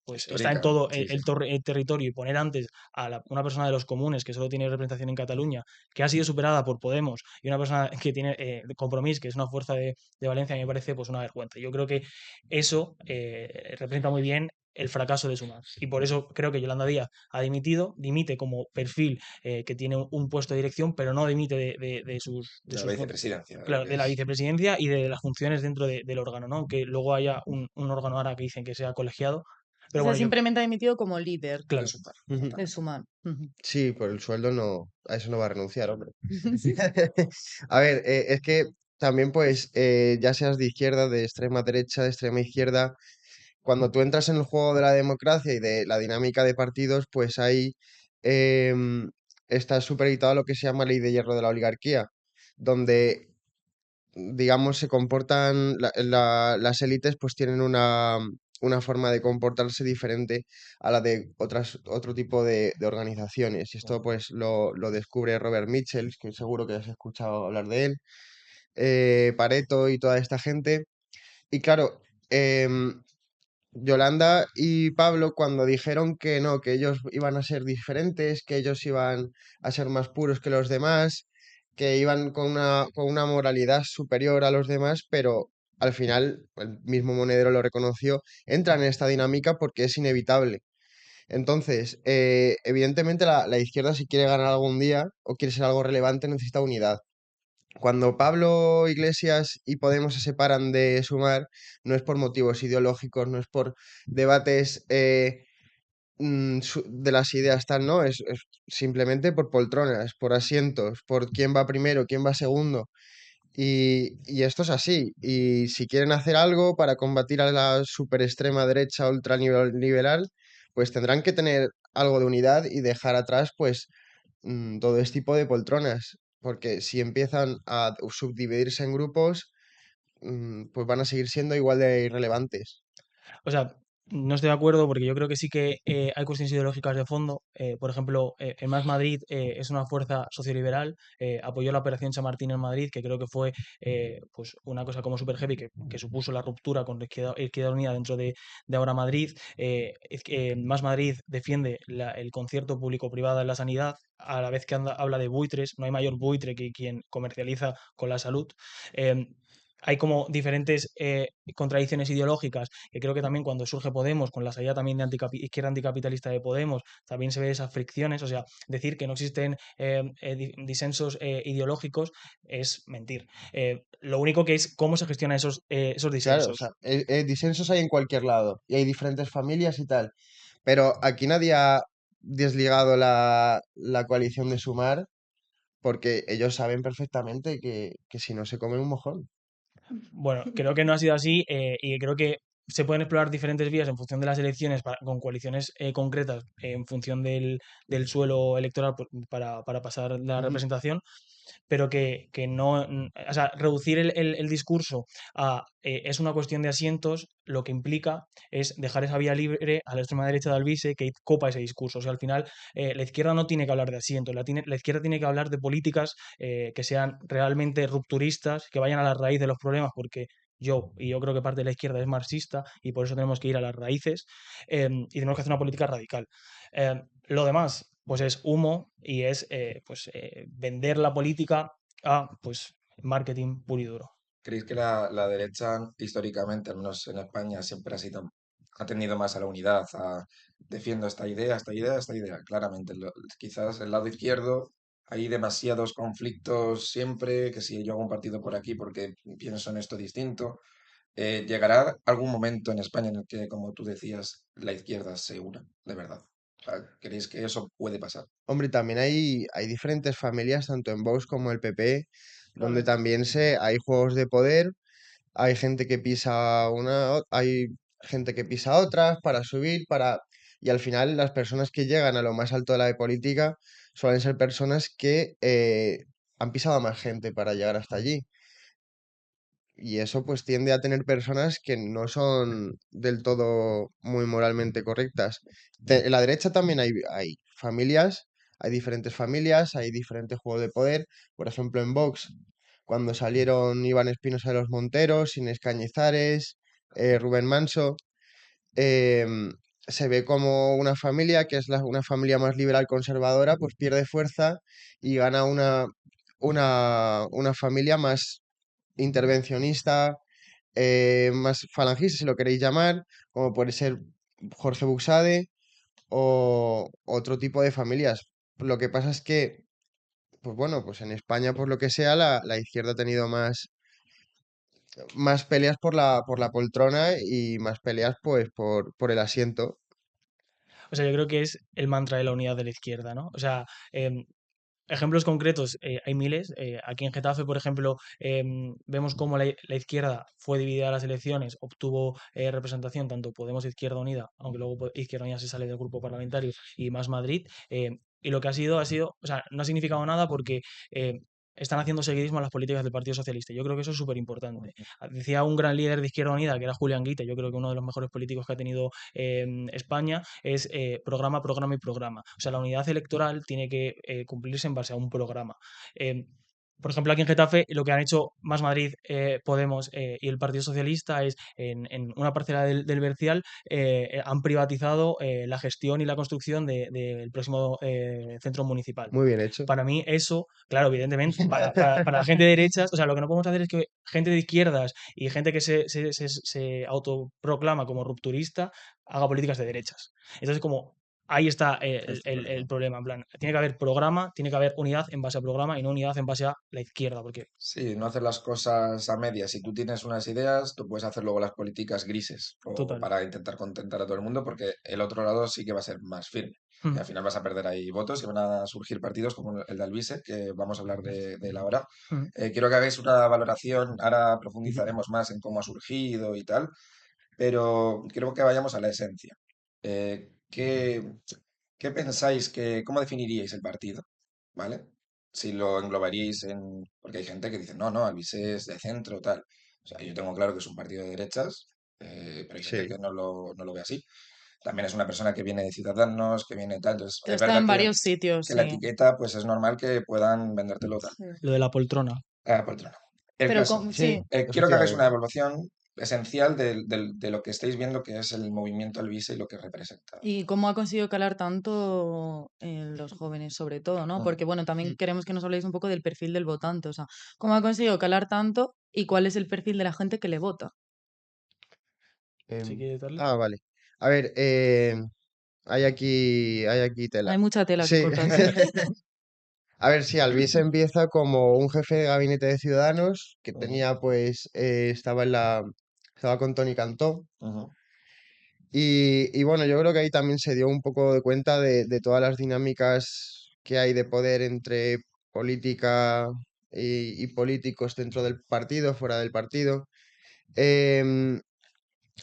Speaker 4: pues está en
Speaker 1: Histórica,
Speaker 4: todo
Speaker 1: sí, sí.
Speaker 4: el territorio, y poner antes a una persona de los comunes que solo tiene representación en Cataluña, que ha sido superada por Podemos, y una persona que tiene Compromís, que es una fuerza de Valencia, me parece pues una vergüenza. Yo creo que eso representa muy bien el fracaso de Sumar. Y por eso creo que Yolanda Díaz dimite como perfil que tiene un puesto de dirección, pero no dimite
Speaker 1: De la vicepresidencia, de lo
Speaker 4: claro,
Speaker 1: que
Speaker 4: de la
Speaker 1: es.
Speaker 4: vicepresidencia y de las funciones dentro del órgano, ¿no? Aunque luego haya un órgano ahora que dicen que sea colegiado.
Speaker 2: o
Speaker 4: Pero
Speaker 2: sea,
Speaker 4: bueno,
Speaker 2: simplemente ha dimitido como líder
Speaker 1: De
Speaker 4: claro,
Speaker 1: Sumar, como
Speaker 3: Ujú.
Speaker 1: tal.
Speaker 2: de Sumar. Ujú.
Speaker 3: Sí, por el sueldo no, a eso no va a renunciar, hombre. A ver, es que también pues, ya seas de izquierda, de extrema derecha, de extrema izquierda, cuando tú entras en el juego de la democracia y de la dinámica de partidos, pues ahí está supeditado a lo que se llama ley de hierro de la oligarquía, donde, digamos, se comportan, las élites pues tienen una forma de comportarse diferente a la de otro tipo de organizaciones. Y esto pues lo descubre Robert Mitchell, que seguro que has escuchado hablar de él, Pareto y toda esta gente. Y claro, em, Yolanda y Pablo, cuando dijeron que no, que ellos iban a ser diferentes, que ellos iban a ser más puros que los demás, que iban con una moralidad superior a los demás, pero al final el mismo Monedero lo reconoció, entran en esta dinámica porque es inevitable. Entonces, evidentemente la izquierda, si quiere ganar algún día o quiere ser algo relevante, necesita unidad. Cuando Pablo Iglesias y Podemos se separan de Sumar, no es por motivos ideológicos, no es por debates de las ideas tal, ¿no? Es simplemente por poltronas, por asientos, por quién va primero, quién va segundo. Y esto es así. Y si quieren hacer algo para combatir a la super extrema derecha ultraliberal, pues tendrán que tener algo de unidad y dejar atrás, pues, todo este tipo de poltronas. Porque si empiezan a subdividirse en grupos, pues van a seguir siendo igual de irrelevantes.
Speaker 4: O sea, no estoy de acuerdo porque yo creo que sí que hay cuestiones ideológicas de fondo. Por ejemplo, el Más Madrid es una fuerza socioliberal, apoyó la Operación Chamartín en Madrid, que creo que fue pues una cosa como super heavy que supuso la ruptura con la Izquierda Unida dentro de Ahora Madrid. Más Madrid defiende el concierto público-privado en la sanidad, a la vez que habla de buitres. No hay mayor buitre que quien comercializa con la salud. Eh, Hay como diferentes contradicciones ideológicas que creo que también cuando surge Podemos, con la salida también de izquierda anticapitalista de Podemos, también se ve esas fricciones. O sea, decir que no existen disensos ideológicos es mentir. Lo único que es cómo se gestionan esos
Speaker 3: Claro, o
Speaker 4: disensos.
Speaker 3: sea, disensos hay en cualquier lado y hay diferentes familias y tal. Pero aquí nadie ha desligado la coalición de Sumar porque ellos saben perfectamente que si no se comen un mojón.
Speaker 4: Bueno, creo que no ha sido así y creo que se pueden explorar diferentes vías en función de las elecciones con coaliciones concretas en función del suelo electoral para pasar la
Speaker 3: Ujú.
Speaker 4: representación, pero que no, o sea, reducir el discurso a es una cuestión de asientos, lo que implica es dejar esa vía libre a la extrema derecha de Alvise que copa ese discurso. O sea, al final la izquierda no tiene que hablar de asientos, la izquierda tiene que hablar de políticas que sean realmente rupturistas, que vayan a la raíz de los problemas, porque yo creo que parte de la izquierda es marxista y por eso tenemos que ir a las raíces y tenemos que hacer una política radical. Lo demás, pues es humo y es vender la política a pues marketing puro y duro.
Speaker 1: ¿Creéis que la derecha, históricamente, al menos en España, siempre ha tenido más a la unidad, defiendo esta idea, esta idea, esta idea? Claramente, quizás el lado izquierdo hay demasiados conflictos siempre, que si yo hago un partido por aquí porque pienso en esto distinto. ¿Llegará algún momento en España en el que, como tú decías, la izquierda se una, de verdad? ¿Creéis que eso puede pasar?
Speaker 3: Hombre, también hay diferentes familias, tanto en Vox como el PP, donde
Speaker 2: Claro.
Speaker 3: también hay juegos de poder, hay gente que pisa hay gente que pisa otras para subir, y al final las personas que llegan a lo más alto de la política suelen ser personas que han pisado a más gente para llegar hasta allí. Y eso pues tiende a tener personas que no son del todo muy moralmente correctas. En la derecha también hay familias, hay diferentes familias, hay diferentes juegos de poder. Por ejemplo, en Vox, cuando salieron Iván Espinosa de los Monteros, Inés Cañizares, Rubén Manso, em, se ve como una familia, que es una familia más liberal conservadora, pues pierde fuerza y gana una familia más intervencionista, más falangista, si lo queréis llamar, como puede ser Jorge Buxade o otro tipo de familias. Lo que pasa es que, pues bueno, pues en España, por lo que sea, la izquierda ha tenido más peleas por la poltrona y más peleas, pues, por el asiento.
Speaker 4: O sea, yo creo que es el mantra de la unidad de la izquierda, ¿no? O sea, ejemplos concretos hay miles. Aquí en Getafe, por ejemplo, vemos cómo la izquierda fue dividida a las elecciones, obtuvo representación tanto Podemos e Izquierda Unida, aunque luego Izquierda Unida se sale del grupo parlamentario, y Más Madrid. Y lo que ha sido, o sea, no ha significado nada porque están haciendo seguidismo a las políticas del Partido Socialista. Yo creo que eso es súper importante. Decía un gran líder de Izquierda Unida, que era Julián Guite, yo creo que uno de los mejores políticos que ha tenido España, es programa, programa y programa. O sea, la unidad electoral tiene que cumplirse en base a un programa. Eh, por ejemplo, aquí en Getafe lo que han hecho Más Madrid, Podemos y el Partido Socialista es en una parcela del Bercial han privatizado la gestión y la construcción del próximo centro municipal.
Speaker 3: Muy bien hecho.
Speaker 4: Para mí eso, claro, evidentemente, para la gente de derechas, o sea, lo que no podemos hacer es que gente de izquierdas y gente que se autoproclama como rupturista haga políticas de derechas. Entonces, como ahí está
Speaker 1: Es el
Speaker 4: el
Speaker 1: problema.
Speaker 4: problema. En plan, tiene que haber programa, tiene que haber unidad en base a programa y no unidad en base a la izquierda, porque
Speaker 1: Sí, no hacer las cosas a medias. Si tú tienes unas ideas, tú puedes hacer luego las políticas grises o
Speaker 4: total.
Speaker 1: para intentar contentar a todo el mundo, porque el otro lado sí que va a ser más firme. Y
Speaker 4: Mm,
Speaker 1: al final vas a perder ahí votos y van a surgir partidos como el de Alvise, que vamos a hablar de él ahora.
Speaker 4: mm.
Speaker 1: Quiero que hagáis una valoración, ahora profundizaremos más en cómo ha surgido y tal, pero creo que vayamos a la esencia. ¿Qué, qué pensáis cómo definiríais el partido? ¿Vale? Si lo englobaríais en... Porque hay gente que dice, no, no, Alvise es de centro, tal. O sea, yo tengo claro que es un partido de derechas, pero hay gente
Speaker 3: Sí.
Speaker 1: que no lo ve así. También es una persona que viene de Ciudadanos, que viene tal. Entonces,
Speaker 2: Tú
Speaker 1: es
Speaker 2: estás
Speaker 1: verdad
Speaker 2: en varios sitios,
Speaker 1: que la
Speaker 2: sí.
Speaker 1: etiqueta, pues es normal que puedan vendértelo tal.
Speaker 2: Sí.
Speaker 4: Lo de la poltrona.
Speaker 1: Poltrona. El
Speaker 2: Pero
Speaker 1: caso.
Speaker 3: Sí,
Speaker 2: sí,
Speaker 1: Quiero que hagáis una
Speaker 3: efectivamente.
Speaker 1: evaluación esencial de lo que estáis viendo que es el movimiento Alvise y lo que representa.
Speaker 2: y cómo ha conseguido calar tanto en los jóvenes, sobre todo, ¿no?
Speaker 1: Ujú.
Speaker 2: Porque, bueno, también
Speaker 3: Mm.
Speaker 2: queremos que nos habléis un poco del perfil del votante, o sea, cómo ha conseguido calar tanto y cuál es el perfil de la gente que le vota.
Speaker 4: ¿Sí
Speaker 3: Em,
Speaker 4: quieres darle?
Speaker 3: Vale. A ver, hay aquí tela.
Speaker 2: Hay mucha tela que
Speaker 3: Sí.
Speaker 2: cortar, sí.
Speaker 3: A ver, sí, Alvise empieza como un jefe de gabinete de Ciudadanos que
Speaker 1: Ujú,
Speaker 3: tenía, pues, estaba con Tony Cantó.
Speaker 1: ujú,
Speaker 3: Y bueno, yo creo que ahí también se dio un poco de cuenta de todas las dinámicas que hay de poder entre política y políticos dentro del partido, fuera del partido. Em,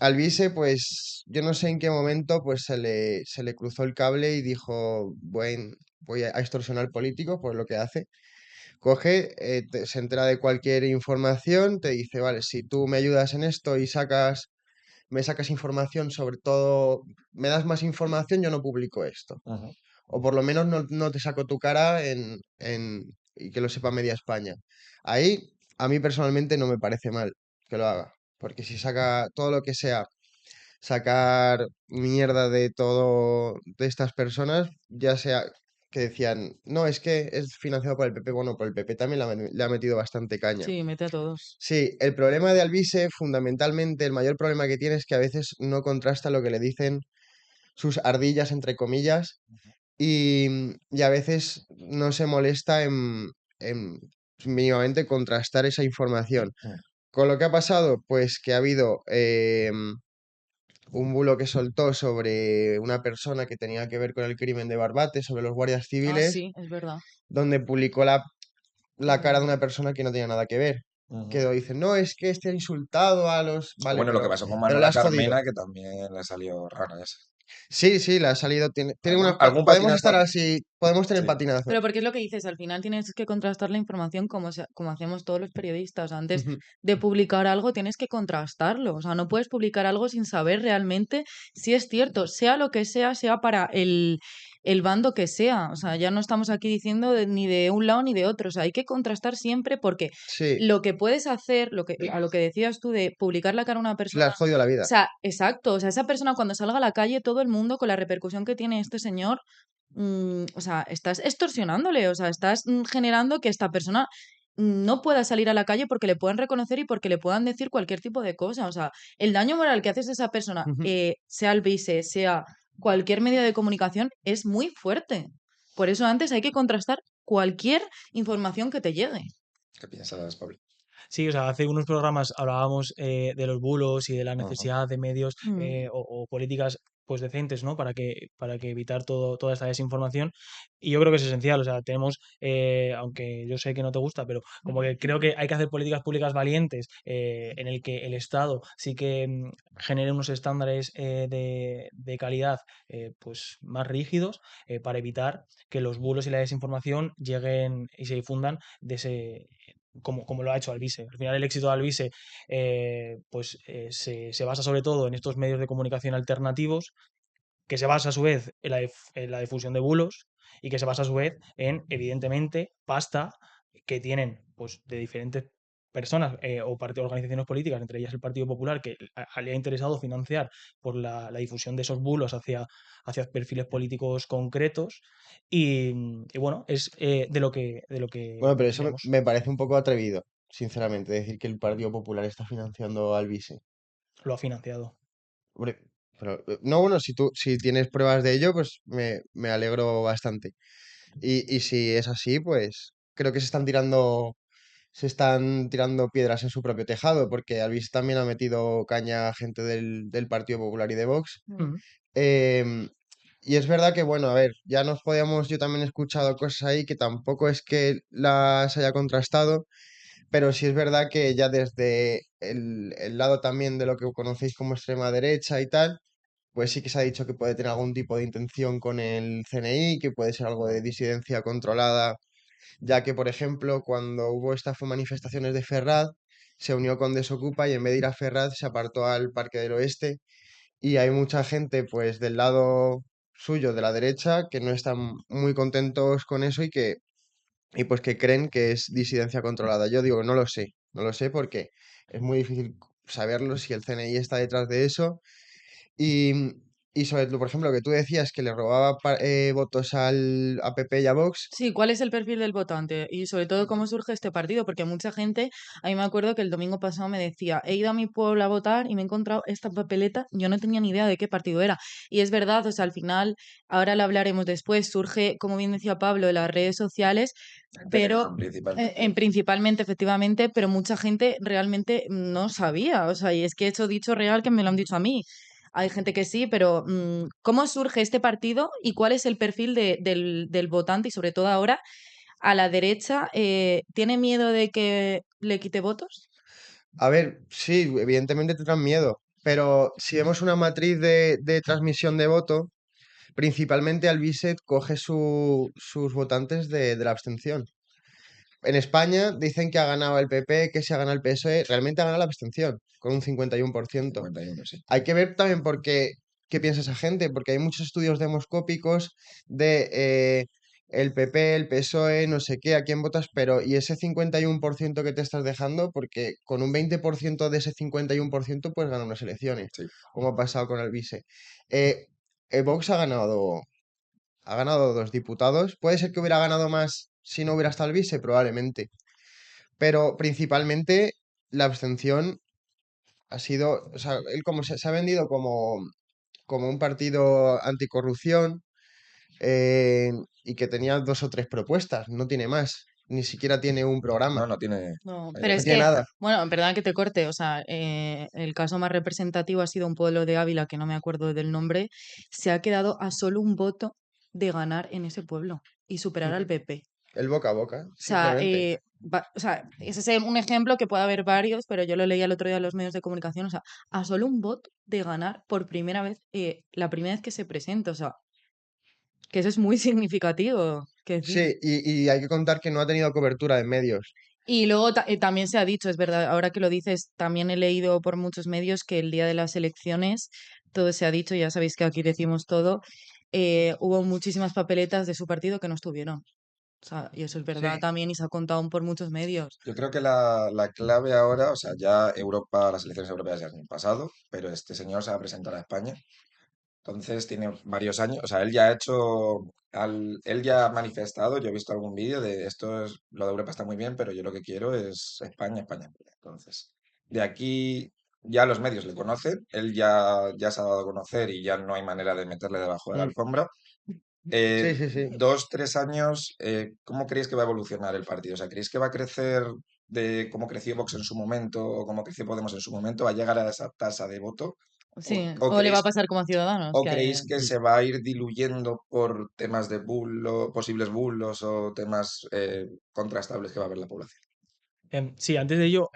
Speaker 3: Alvise, pues yo no sé en qué momento pues se le cruzó el cable y dijo, bueno, voy a extorsionar políticos por lo que hace. Coge, se entera de cualquier información, te dice, vale, si tú me ayudas en esto y me sacas información sobre todo, me das más información, yo no publico esto.
Speaker 1: ujú.
Speaker 3: O por lo menos no te saco tu cara y que lo sepa media España. Ahí, a mí personalmente no me parece mal que lo haga. Porque si saca todo lo que sea sacar mierda de todo de estas personas, ya sea que decían, no, es que es financiado por el PP, bueno, por el PP también le ha metido bastante caña.
Speaker 2: Sí, mete a todos.
Speaker 3: Sí, el problema de Alvise, fundamentalmente, el mayor problema que tiene es que a veces no contrasta lo que le dicen sus ardillas, entre comillas, y a veces no se molesta en mínimamente contrastar esa información.
Speaker 1: Mm.
Speaker 3: Con lo que ha pasado, pues que ha habido un bulo que soltó sobre una persona que tenía que ver con el crimen de Barbate, sobre los guardias
Speaker 2: Ah,
Speaker 3: civiles,
Speaker 2: sí, es verdad.
Speaker 3: donde publicó la cara de una persona que no tenía nada que ver. Que
Speaker 1: Ujú.
Speaker 3: dicen, no, es que este ha insultado a los... Vale,
Speaker 1: Bueno, lo que pasó con
Speaker 3: pero le
Speaker 1: Manuela
Speaker 3: has jodido.
Speaker 1: Carmena, que también le salió rara esa.
Speaker 3: Sí, sí, le ha salido. Tiene
Speaker 1: ¿Algún
Speaker 3: podemos estar
Speaker 1: patinazo?
Speaker 3: así, podemos tener
Speaker 1: Sí.
Speaker 3: patinazo.
Speaker 2: Pero porque es lo que dices, al final tienes que contrastar la información como, como hacemos todos los periodistas. Antes de publicar algo tienes que contrastarlo. O sea, no puedes publicar algo sin saber realmente si es cierto, sea lo que sea para el bando que sea. O sea, ya no estamos aquí diciendo ni de un lado ni de otro. O sea, hay que contrastar siempre porque
Speaker 3: Sí,
Speaker 2: lo que puedes hacer, a lo que decías tú de publicar la cara a una
Speaker 3: le
Speaker 2: persona.
Speaker 3: has jodido la
Speaker 2: O
Speaker 3: vida.
Speaker 2: sea, exacto. O sea, esa persona cuando salga a la calle, todo el mundo con la repercusión que tiene este señor o sea, estás extorsionándole, o sea, estás generando que esta persona no pueda salir a la calle porque le puedan reconocer y porque le puedan decir cualquier tipo de cosa. O sea, el daño moral que haces a esa persona, sea el vice, sea cualquier medio de comunicación, es muy fuerte. Por eso antes hay que contrastar cualquier información que te llegue.
Speaker 1: ¿Qué piensas, Pablo?
Speaker 4: Sí, o sea, hace unos programas hablábamos de los bulos y de la
Speaker 1: Ujú.
Speaker 4: necesidad de medios
Speaker 2: Mm.
Speaker 4: o políticas pues decentes, ¿no? Para que evitar toda esta desinformación. Y yo creo que es esencial, o sea, tenemos, aunque yo sé que no te gusta, pero como que creo que hay que hacer políticas públicas valientes en el que el Estado sí que genere unos estándares de calidad pues más rígidos para evitar que los bulos y la desinformación lleguen y se difundan de ese como lo ha hecho Alvise. Al final el éxito de Alvise se basa sobre todo en estos medios de comunicación alternativos, que se basa a su vez en la difusión de bulos y que se basa a su vez en, evidentemente, pasta que tienen pues, de diferentes personas organizaciones políticas, entre ellas el Partido Popular, que le ha interesado financiar por la difusión de esos bulos hacia perfiles políticos concretos y bueno, es de lo que
Speaker 3: Bueno, pero eso me,
Speaker 4: vemos.
Speaker 3: me parece un poco atrevido, sinceramente, decir que el Partido Popular está financiando al Alvise.
Speaker 4: Lo ha financiado.
Speaker 3: Hombre, Pero, no, bueno, si tienes pruebas de ello, pues me alegro bastante. Y si es así, pues creo que se están tirando piedras en su propio tejado, porque Albizu también ha metido caña a gente del Partido Popular y de Vox.
Speaker 2: Mm.
Speaker 4: Mm.
Speaker 3: Em, y es verdad que, bueno, a ver, ya nos podíamos, yo también he escuchado cosas ahí que tampoco es que las haya contrastado, pero sí es verdad que ya desde el lado también de lo que conocéis como extrema derecha y tal, pues sí que se ha dicho que puede tener algún tipo de intención con el CNI, que puede ser algo de disidencia controlada, ya que, por ejemplo, cuando hubo estas manifestaciones de Ferraz, se unió con Desocupa y en vez de ir a Ferraz se apartó al Parque del Oeste y hay mucha gente, pues, del lado suyo, de la derecha, que no están muy contentos con eso y pues que creen que es disidencia controlada. Yo digo, no lo sé porque es muy difícil saberlo si el CNI está detrás de eso y, y sobre todo, por ejemplo, que tú decías que le robaba votos a PP y a Vox.
Speaker 2: Sí, ¿cuál es el perfil del votante? Y sobre todo, ¿cómo surge este partido? Porque mucha gente, a mí me acuerdo que el domingo pasado me decía, he ido a mi pueblo a votar y me he encontrado esta papeleta, yo no tenía ni idea de qué partido era. Y es verdad, o sea, al final, ahora lo hablaremos después, surge, como bien decía Pablo, en las redes sociales,
Speaker 1: En
Speaker 2: pero
Speaker 1: Telegram principalmente.
Speaker 2: principalmente, efectivamente, pero mucha gente realmente no sabía. O sea, y es que he hecho dicho real que me lo han dicho a mí. Hay gente que sí, pero ¿cómo surge este partido y cuál es el perfil del votante y sobre todo ahora a la derecha? ¿Tiene miedo de que le quite votos?
Speaker 3: A ver, sí, evidentemente tendrán miedo, pero si vemos una matriz de transmisión de voto, principalmente Albiset coge sus votantes de la abstención. En España dicen que ha ganado el PP, que se ha ganado el PSOE, realmente ha ganado la abstención, con un 51%.
Speaker 1: 51, sí.
Speaker 3: Hay que ver también qué piensa esa gente, porque hay muchos estudios demoscópicos de el PP, el PSOE, no sé qué, a quién votas, pero ¿y ese 51% que te estás dejando? Porque con un 20% de ese 51% puedes ganar unas elecciones,
Speaker 1: Sí.
Speaker 3: como ha pasado con el Vice. Eh, Vox ha ganado 2 diputados. Puede ser que hubiera ganado más si no hubiera estado el Vice, probablemente. Pero principalmente la abstención ha sido, o sea, él como se ha vendido como un partido anticorrupción y que tenía 2 o 3 propuestas, no tiene más, ni siquiera tiene un programa,
Speaker 1: No, no tiene.
Speaker 2: No,
Speaker 1: Ahí
Speaker 2: pero
Speaker 1: lo
Speaker 3: no
Speaker 2: es
Speaker 3: tiene
Speaker 2: que,
Speaker 1: tienes.
Speaker 3: nada.
Speaker 2: bueno, perdón que te corte, o sea, el caso más representativo ha sido un pueblo de Ávila, que no me acuerdo del nombre, se ha quedado a solo un voto de ganar en ese pueblo y superar al PP.
Speaker 3: El boca a boca,
Speaker 2: O sea,
Speaker 3: simplemente.
Speaker 2: o sea, ese es un ejemplo que puede haber varios, pero yo lo leía el otro día en los medios de comunicación. O sea, a solo un voto de ganar por primera vez, la primera vez que se presenta. O sea, que eso es muy significativo. Que decir.
Speaker 3: Sí, y hay que contar que no ha tenido cobertura en medios.
Speaker 2: Y luego también se ha dicho, es verdad, ahora que lo dices, también he leído por muchos medios que el día de las elecciones, todo se ha dicho, ya sabéis que aquí decimos todo, hubo muchísimas papeletas de su partido que no estuvieron. O sea, y eso es verdad
Speaker 3: Sí.
Speaker 2: también y se ha contado por muchos medios.
Speaker 1: Yo creo que la clave ahora, o sea, ya Europa, las elecciones europeas ya han pasado, pero este señor se va a presentar a España. Entonces tiene varios años, o sea, él ya ha hecho, él ya ha manifestado, yo he visto algún vídeo de esto es, lo de Europa está muy bien, pero yo lo que quiero es España, España. Entonces, de aquí ya los medios le conocen, él ya se ha dado a conocer y ya no hay manera de meterle debajo de la
Speaker 3: Mm.
Speaker 1: alfombra.
Speaker 3: Sí, sí, sí.
Speaker 1: 2, 3 años, ¿cómo creéis que va a evolucionar el partido? O sea, ¿creéis que va a crecer de cómo creció Vox en su momento o cómo creció Podemos en su momento? ¿Va a llegar a esa tasa de voto?
Speaker 2: Sí,
Speaker 1: O
Speaker 2: o le va a
Speaker 1: creéis
Speaker 2: pasar como a Ciudadanos,
Speaker 1: ¿O
Speaker 2: que
Speaker 1: creéis que
Speaker 3: Mm.
Speaker 1: se va a ir diluyendo por temas de posibles bulos o temas contrastables que va a haber la población?
Speaker 4: Sí, antes de ello,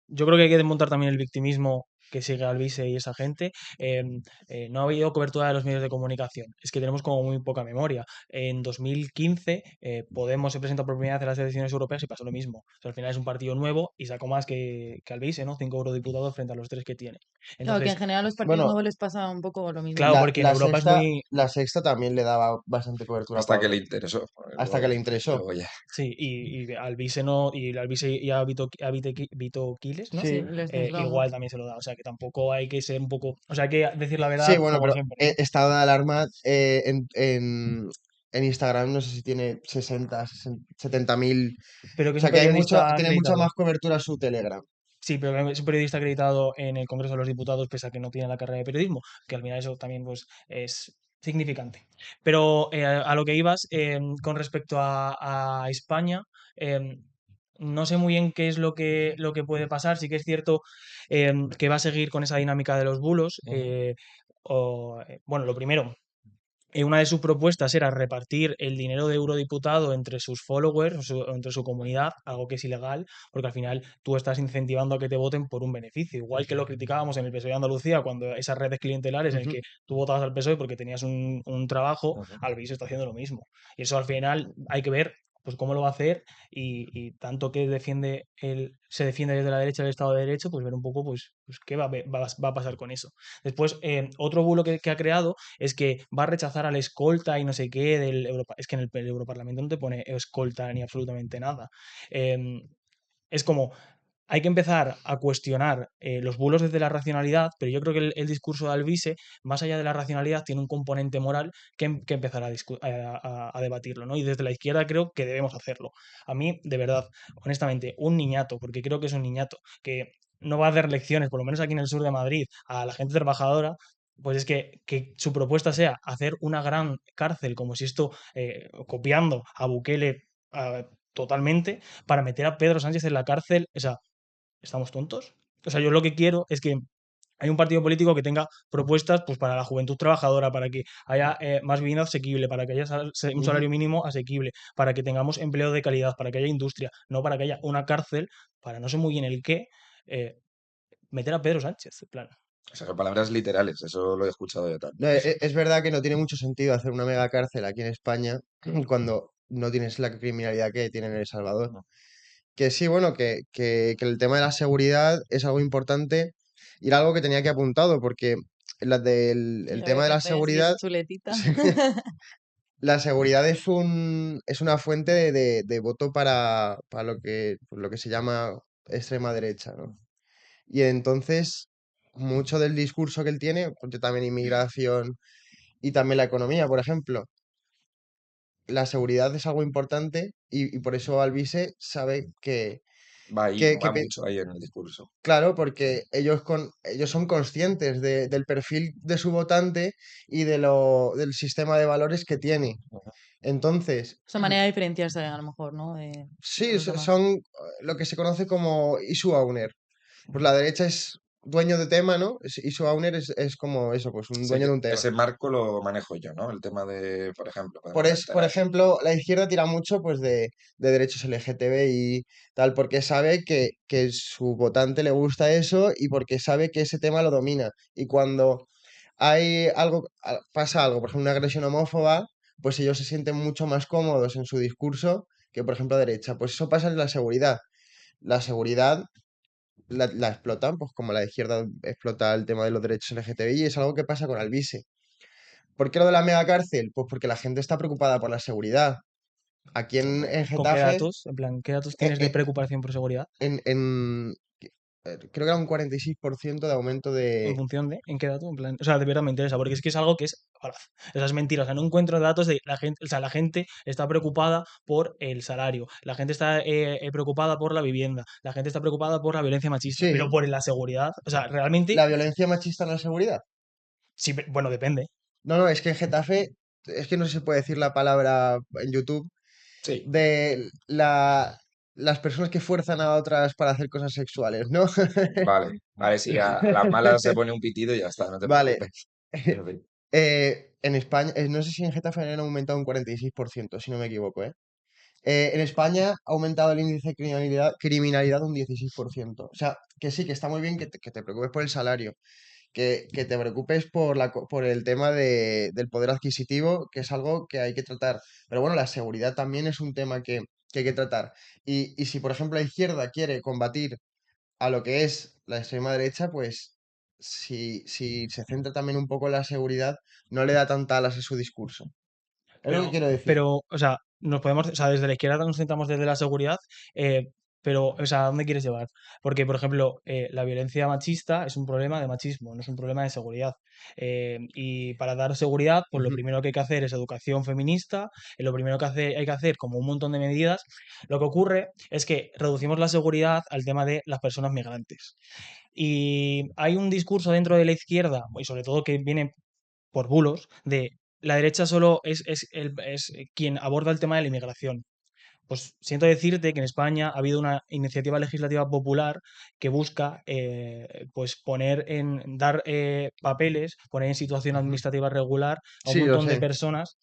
Speaker 4: yo creo que hay que desmontar también el victimismo que sigue Alvise y esa gente. No ha habido cobertura de los medios de comunicación. Es que tenemos como muy poca memoria. En 2015, Podemos se presenta por primera vez a las elecciones europeas y pasó lo mismo. O sea, al final es un partido nuevo y sacó más que Alvise, ¿no? 5 eurodiputados frente a los 3 que tiene.
Speaker 2: claro, que en
Speaker 4: Entonces,
Speaker 2: general a los partidos
Speaker 3: Bueno,
Speaker 2: nuevos les pasa un poco lo mismo.
Speaker 4: claro,
Speaker 3: la,
Speaker 4: porque en
Speaker 3: la
Speaker 4: Europa es
Speaker 3: sexta,
Speaker 4: muy,
Speaker 3: la sexta también le daba bastante cobertura a
Speaker 1: Hasta que le
Speaker 3: Pablo,
Speaker 1: interesó.
Speaker 3: hasta que le interesó.
Speaker 1: Luego ya.
Speaker 4: sí, y Alvise no, y Alvise y a Vito Quiles, ¿no?
Speaker 2: Sí,
Speaker 3: Sí,
Speaker 2: les censuramos.
Speaker 4: Igual también se lo da. O sea que tampoco hay que ser un poco. O sea, hay que decir la
Speaker 3: sí,
Speaker 4: verdad
Speaker 3: bueno,
Speaker 4: como
Speaker 3: pero
Speaker 4: siempre, ¿no?
Speaker 3: estado de alarma en Instagram, no sé si tiene 60, 70.000.
Speaker 4: Pero
Speaker 3: O
Speaker 4: que es un
Speaker 3: sea que
Speaker 4: periodista
Speaker 3: tiene mucha
Speaker 4: acreditado.
Speaker 3: más cobertura su Telegram.
Speaker 4: Sí, pero que es un periodista acreditado en el Congreso de los Diputados, pese a que no tiene la carrera de periodismo, que al final eso también pues, es significante. Pero a lo que ibas, con respecto a España, eh, no sé muy bien qué es lo que puede pasar. Sí que es cierto que va a seguir con esa dinámica de los bulos. Bueno, lo primero, una de sus propuestas era repartir el dinero de eurodiputado entre sus followers, entre su comunidad, algo que es ilegal, porque al final tú estás incentivando a que te voten por un beneficio. Igual que lo criticábamos en el PSOE de Andalucía, cuando esas redes clientelares en el
Speaker 3: Ujú.
Speaker 4: que tú votabas al PSOE porque tenías un trabajo,
Speaker 1: Ujú.
Speaker 4: Albizu está haciendo lo mismo. Y eso al final hay que ver pues cómo lo va a hacer y tanto que se defiende desde la derecha del Estado de Derecho, pues ver un poco pues qué va a pasar con eso. Después, otro bulo que ha creado es que va a rechazar al escolta y no sé qué del Europa. Es que en el Europarlamento no te pone escolta ni absolutamente nada. Em, es como, hay que empezar a cuestionar los bulos desde la racionalidad, pero yo creo que el discurso de Alvise, más allá de la racionalidad, tiene un componente moral que empezar a debatirlo, ¿no? Y desde la izquierda creo que debemos hacerlo. A mí, de verdad, honestamente, un niñato, porque creo que es un niñato, que no va a dar lecciones, por lo menos aquí en el sur de Madrid, a la gente trabajadora, pues es que su propuesta sea hacer una gran cárcel, como si esto, copiando a Bukele totalmente, para meter a Pedro Sánchez en la cárcel. O sea, ¿estamos tontos? O sea, yo lo que quiero es que hay un partido político que tenga propuestas pues, para la juventud trabajadora, para que haya más vivienda asequible, para que haya un
Speaker 3: Ujú.
Speaker 4: salario mínimo asequible, para que tengamos empleo de calidad, para que haya industria, no para que haya una cárcel, para no sé muy bien el qué, eh, meter a Pedro Sánchez. En plan,
Speaker 1: Esas son palabras literales, eso lo he escuchado yo
Speaker 3: No,
Speaker 1: también.
Speaker 3: es verdad que no tiene mucho sentido hacer una mega cárcel aquí en España cuando no tienes la criminalidad que tiene en El Salvador. Que sí, bueno, que el tema de la seguridad es algo importante y era algo que tenía que apuntado, porque el tema de la
Speaker 2: IRPF, sí, esa
Speaker 3: seguridad,
Speaker 2: chuletita.
Speaker 3: la seguridad es una fuente de voto para lo que se llama extrema derecha, ¿no? Y entonces, mucho del discurso que él tiene, porque también inmigración y también la economía, por ejemplo, la seguridad es algo importante y por eso Alvise sabe
Speaker 1: Va ahí,
Speaker 3: que, que
Speaker 1: va
Speaker 3: pe-
Speaker 1: mucho ahí en el discurso.
Speaker 3: claro, porque ellos son conscientes del perfil de su votante y del sistema de valores que tiene. Entonces,
Speaker 2: Esa manera de diferenciarse a lo mejor, ¿no? De
Speaker 3: sí,
Speaker 2: los demás.
Speaker 3: son lo que se conoce como issue owner. Pues la derecha es dueño de tema, ¿no? Issue owner es como eso, pues un
Speaker 1: Sí,
Speaker 3: dueño de un tema.
Speaker 1: ese marco lo manejo yo, ¿no? El tema de, por ejemplo, podemos
Speaker 3: Por
Speaker 1: mencionar.
Speaker 3: ejemplo, la izquierda tira mucho pues, de derechos LGTBI y tal, porque sabe que su votante le gusta eso y porque sabe que ese tema lo domina. Y cuando pasa algo, por ejemplo, una agresión homófoba, pues ellos se sienten mucho más cómodos en su discurso que, por ejemplo, a derecha. Pues eso pasa en la seguridad. La seguridad la explotan, pues como la izquierda explota el tema de los derechos LGTBI, y es algo que pasa con Alvise. ¿Por qué lo de la megacárcel? Pues porque la gente está preocupada por la seguridad. Aquí en
Speaker 4: ¿con qué
Speaker 3: Getafe,
Speaker 4: datos? En plan, ¿qué datos
Speaker 3: eh,
Speaker 4: tienes de
Speaker 3: eh,
Speaker 4: preocupación por seguridad?
Speaker 3: creo que era un 46% de aumento
Speaker 4: En
Speaker 3: de...
Speaker 4: función de, ¿en qué dato? En plan, o sea, de verdad me interesa, porque es que es algo que es falaz. Esas mentiras. O sea, no encuentro datos de la gente, o sea, la gente está preocupada por el salario, la gente está preocupada por la vivienda, la gente está preocupada por la violencia machista, pero
Speaker 3: Sí,
Speaker 4: por la seguridad, o sea, realmente,
Speaker 3: la violencia machista en la seguridad.
Speaker 4: sí, bueno, depende.
Speaker 3: No, no, es que en Getafe, es que no se puede decir la palabra en YouTube,
Speaker 1: Sí,
Speaker 3: de las personas que fuerzan a otras para hacer cosas sexuales, ¿no?
Speaker 1: vale. Vale, si a las malas se pone un pitido y ya está, no te
Speaker 3: Vale.
Speaker 1: preocupes. Pero sí.
Speaker 3: En España, no sé si en Getafe han aumentado un 46%, si no me equivoco, ¿eh? En España ha aumentado el índice de criminalidad un 16%. O sea, que sí, que está muy bien que te preocupes por el salario, que te preocupes por el tema del poder adquisitivo, que es algo que hay que tratar. Pero bueno, la seguridad también es un tema que hay que tratar. Y si, por ejemplo, la izquierda quiere combatir a lo que es la extrema derecha, pues si se centra también un poco en la seguridad, no le da tanta alas a su discurso. Es lo que quiero decir.
Speaker 4: Pero, o sea, nos podemos, o sea, desde la izquierda nos centramos desde la seguridad. Pero, o sea, ¿a dónde quieres llevar? Porque, por ejemplo, la violencia machista es un problema de machismo, no es un problema de seguridad. Y para dar seguridad, pues lo
Speaker 3: Ujú.
Speaker 4: primero que hay que hacer es educación feminista, lo primero que hay que hacer como un montón de medidas. Lo que ocurre es que reducimos la seguridad al tema de las personas migrantes. Y hay un discurso dentro de la izquierda, y sobre todo que viene por bulos, de la derecha solo es quien aborda el tema de la inmigración. Pues siento decirte que en España ha habido una iniciativa legislativa popular que busca pues dar papeles, poner en situación
Speaker 3: Ujú.
Speaker 4: administrativa regular a un
Speaker 3: Sí, lo
Speaker 4: montón de
Speaker 3: sé.
Speaker 4: personas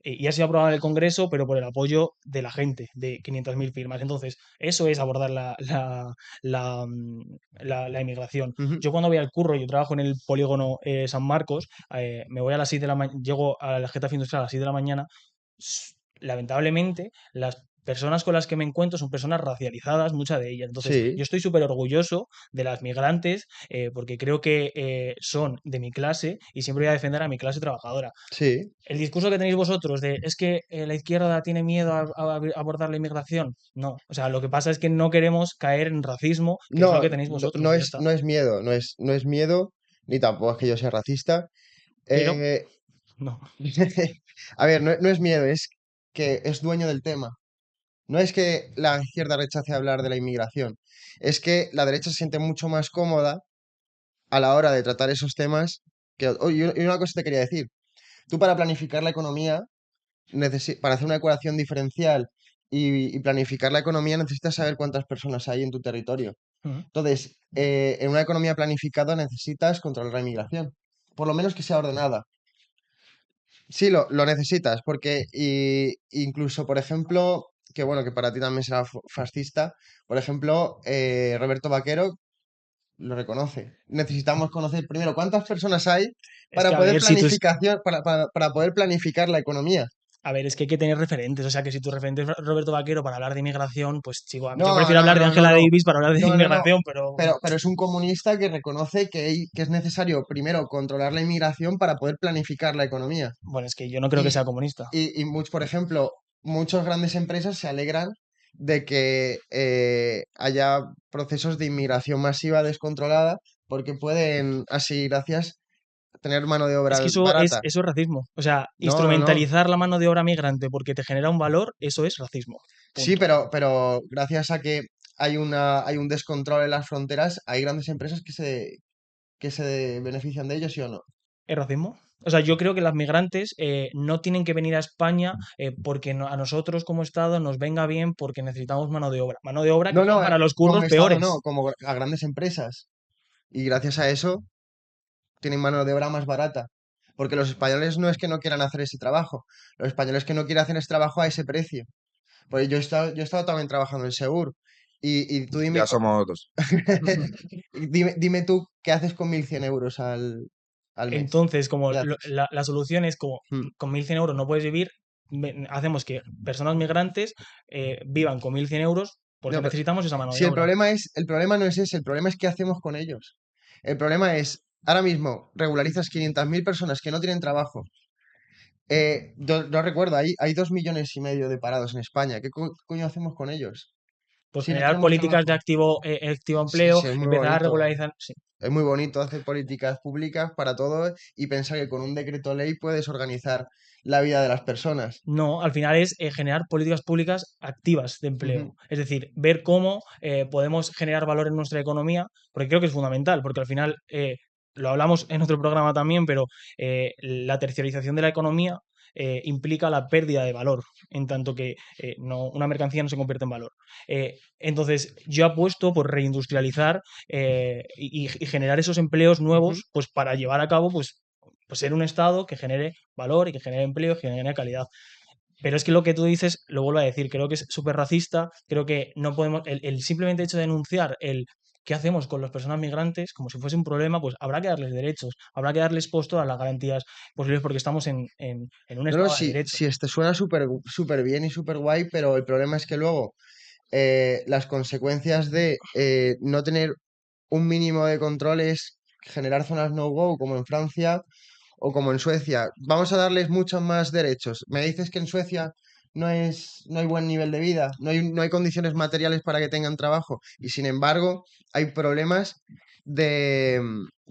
Speaker 4: y ha sido aprobado en el Congreso, pero por el apoyo de la gente, de 500.000 firmas. Entonces, eso es abordar la inmigración.
Speaker 3: Ujú.
Speaker 4: Yo cuando voy al curro, yo trabajo en el polígono San Marcos, me voy a las 6 de la mañana, llego a la Getafe Industrial a las 6 de la mañana. Lamentablemente, las personas con las que me encuentro son personas racializadas, muchas de ellas. Entonces,
Speaker 3: Sí,
Speaker 4: yo estoy súper orgulloso de las migrantes porque creo que son de mi clase y siempre voy a defender a mi clase trabajadora.
Speaker 3: sí.
Speaker 4: El discurso que tenéis vosotros de es que la izquierda tiene miedo a abordar la inmigración, no. O sea, lo que pasa es que no queremos caer en racismo, que es lo
Speaker 3: No,
Speaker 4: que tenéis vosotros y ya está.
Speaker 3: no es miedo, no es miedo, ni tampoco es que yo sea racista.
Speaker 4: Pero,
Speaker 3: Eh,
Speaker 4: no.
Speaker 3: a ver, no es miedo, es que es dueño del tema. No es que la izquierda rechace hablar de la inmigración, es que la derecha se siente mucho más cómoda a la hora de tratar esos temas que... Oh, y una cosa te quería decir, tú para planificar la economía, para hacer una ecuación diferencial y planificar la economía necesitas saber cuántas personas hay en tu territorio.
Speaker 4: Ujú.
Speaker 3: Entonces, en una economía planificada necesitas controlar la inmigración, por lo menos que sea ordenada. Sí, lo necesitas, porque incluso, por ejemplo, que bueno, que para ti también será fascista, por ejemplo, Roberto Vaquero lo reconoce. Necesitamos conocer primero cuántas personas hay
Speaker 4: Es que a ver, si tú,
Speaker 3: para poder planificar la economía.
Speaker 4: a ver, es que hay que tener referentes. O sea, que si tu referente es Roberto Vaquero para hablar de inmigración, pues chico, yo
Speaker 3: No,
Speaker 4: prefiero
Speaker 3: no,
Speaker 4: hablar de
Speaker 3: no, no,
Speaker 4: Angela
Speaker 3: no.
Speaker 4: Davis para hablar de
Speaker 3: No.
Speaker 4: inmigración, pero
Speaker 3: Pero es un comunista que reconoce que es necesario primero controlar la inmigración para poder planificar la economía.
Speaker 4: bueno, es que yo no creo que sea
Speaker 3: Y,
Speaker 4: comunista.
Speaker 3: por ejemplo, muchas grandes empresas se alegran de que haya procesos de inmigración masiva descontrolada porque pueden, así, gracias, tener mano de
Speaker 4: Es
Speaker 3: obra
Speaker 4: que
Speaker 3: barata.
Speaker 4: eso es racismo. O sea,
Speaker 3: No.
Speaker 4: instrumentalizar la mano de obra migrante porque te genera un valor, eso es racismo.
Speaker 3: Sí,
Speaker 4: Punto.
Speaker 3: pero gracias a que hay un descontrol en las fronteras, hay grandes empresas que se benefician de ello, ¿sí o no?
Speaker 4: ¿Es racismo? O sea, yo creo que las migrantes no tienen que venir a España porque a nosotros como Estado nos venga bien porque necesitamos mano de obra. Mano de obra que
Speaker 3: No,
Speaker 4: son
Speaker 3: no,
Speaker 4: para los
Speaker 3: como
Speaker 4: curros
Speaker 3: Estado no,
Speaker 4: peores.
Speaker 3: como a grandes empresas. Y gracias a eso tienen mano de obra más barata. Porque los españoles no es que no quieran hacer ese trabajo, los españoles que no quieren hacer ese trabajo a ese precio. Pues yo he estado también trabajando en Segur. Y tú dime,
Speaker 1: Ya somos dos.
Speaker 3: dime tú qué haces con 1.100 euros al mes.
Speaker 4: Entonces, como
Speaker 3: ¿Qué haces?
Speaker 4: la solución es como
Speaker 3: Hmm.
Speaker 4: con 1.100 euros no puedes vivir, hacemos que personas migrantes vivan con 1.100 euros porque
Speaker 3: No, pero
Speaker 4: necesitamos esa mano
Speaker 3: si
Speaker 4: de obra.
Speaker 3: el problema no es ese, el problema es qué hacemos con ellos. El problema es, ahora mismo, regularizas 500.000 personas que no tienen trabajo. No recuerdo, hay 2,5 millones de parados en España. ¿Qué coño hacemos con ellos?
Speaker 4: Pues
Speaker 3: Si no
Speaker 4: generar
Speaker 3: tenemos
Speaker 4: políticas de
Speaker 3: trabajo.
Speaker 4: activo
Speaker 3: Sí,
Speaker 4: empleo,
Speaker 3: sí, es muy
Speaker 4: empezar a
Speaker 3: bonito.
Speaker 4: regularizar. Sí.
Speaker 3: Es muy bonito hacer políticas públicas para todo y pensar que con un decreto ley puedes organizar la vida de las personas.
Speaker 4: No, al final es generar políticas públicas activas de
Speaker 3: Ujú.
Speaker 4: empleo. Es decir, ver cómo podemos generar valor en nuestra economía, porque creo que es fundamental, porque al final lo hablamos en otro programa también, pero la terciarización de la economía implica la pérdida de valor, en tanto que una mercancía no se convierte en valor. Entonces, yo apuesto por reindustrializar y generar esos empleos
Speaker 3: Ujú.
Speaker 4: nuevos, pues para llevar a cabo, pues ser un Estado que genere valor y que genere empleo, que genere calidad. Pero es que lo que tú dices, lo vuelvo a decir, creo que es súper racista, creo que no podemos, el simplemente hecho de denunciar el qué hacemos con las personas migrantes, como si fuese un problema, pues habrá que darles derechos, habrá que darles pues todas las garantías posibles porque estamos en un
Speaker 3: No,
Speaker 4: Estado de
Speaker 3: sí,
Speaker 4: derecho.
Speaker 3: sí, este suena súper bien y súper guay, pero el problema es que luego las consecuencias de no tener un mínimo de control es generar zonas no-go, como en Francia o como en Suecia. Vamos a darles muchos más derechos. Me dices que en Suecia no hay buen nivel de vida, no hay condiciones materiales para que tengan trabajo y sin embargo hay problemas de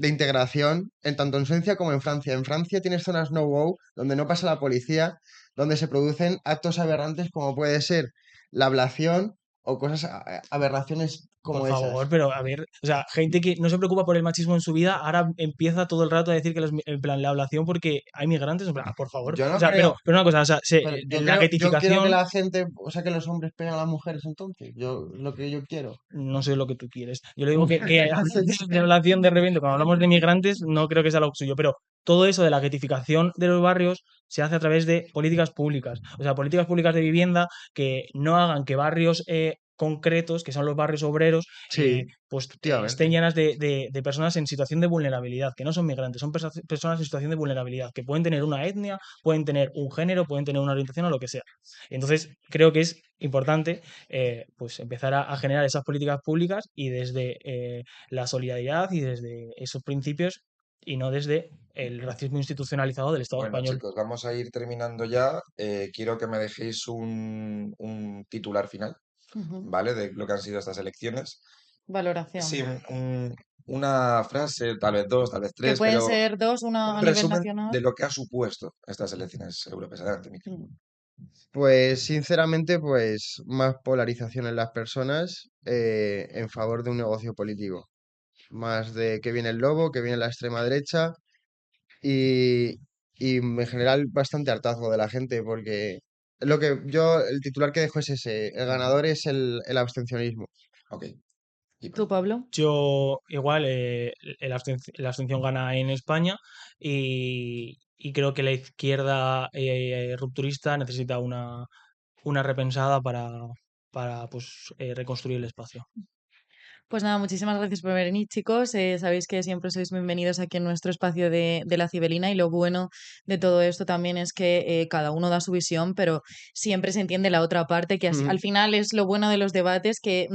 Speaker 3: integración en tanto en Suecia como en Francia. En Francia tienes zonas no-go donde no pasa la policía, donde se producen actos aberrantes como puede ser la ablación o cosas, aberraciones
Speaker 4: Por
Speaker 3: como
Speaker 4: favor,
Speaker 3: esas.
Speaker 4: pero a ver, o sea, gente que no se preocupa por el machismo en su vida, ahora empieza todo el rato a decir que en plan la ablación porque hay migrantes, en plan, por favor.
Speaker 3: Yo
Speaker 4: O
Speaker 3: no
Speaker 4: sea,
Speaker 3: creo,
Speaker 4: pero una cosa, o sea,
Speaker 3: pero
Speaker 4: la
Speaker 3: yo quiero que
Speaker 4: getificación,
Speaker 3: la gente, o sea, que los hombres peguen a las mujeres entonces, lo que yo quiero.
Speaker 4: no sé lo que tú quieres. Yo le digo que de ablación de repente, cuando hablamos de migrantes, no creo que sea lo suyo, pero todo eso de la getificación de los barrios se hace a través de políticas públicas. O sea, políticas públicas de vivienda que no hagan que barrios concretos, que son los barrios obreros,
Speaker 3: Sí,
Speaker 4: pues estén
Speaker 3: efectivamente.
Speaker 4: llenas de personas en situación de vulnerabilidad, que no son migrantes, son personas en situación de vulnerabilidad, que pueden tener una etnia, pueden tener un género, pueden tener una orientación o lo que sea. Entonces, creo que es importante pues empezar a generar esas políticas públicas y desde la solidaridad y desde esos principios y no desde el racismo institucionalizado del Estado
Speaker 1: Bueno,
Speaker 4: español.
Speaker 1: chicos, vamos a ir terminando ya. Quiero que me dejéis un titular final,
Speaker 2: Ujú.
Speaker 1: ¿vale? De lo que han sido estas elecciones.
Speaker 2: Valoración.
Speaker 1: Sí, una frase, tal vez dos, tal vez
Speaker 2: Que
Speaker 1: tres,
Speaker 2: pueden
Speaker 1: pero
Speaker 2: ser dos, una
Speaker 1: un
Speaker 2: a nivel
Speaker 1: resumen
Speaker 2: nacional.
Speaker 1: de lo que ha supuesto estas elecciones europeas. Adelante, Miquel.
Speaker 2: Mm.
Speaker 3: Pues sinceramente, pues más polarización en las personas en favor de un negocio político. Más de que viene el lobo, que viene la extrema derecha y, y en general bastante hartazgo de la gente porque el titular que dejo es ese, el
Speaker 1: Ujú.
Speaker 3: ganador es el abstencionismo.
Speaker 1: Ok. Y
Speaker 2: ¿Tú,
Speaker 1: Pablo.
Speaker 2: Pablo?
Speaker 4: Yo igual, la abstención gana en España y creo que la izquierda rupturista necesita una repensada para pues, reconstruir el espacio.
Speaker 2: Pues nada, muchísimas gracias por venir, chicos. Sabéis que siempre sois bienvenidos aquí en nuestro espacio de la Cibelina y lo bueno de todo esto también es que cada uno da su visión, pero siempre se entiende la otra parte, que al
Speaker 3: Ujú.
Speaker 2: final es lo bueno de los debates, que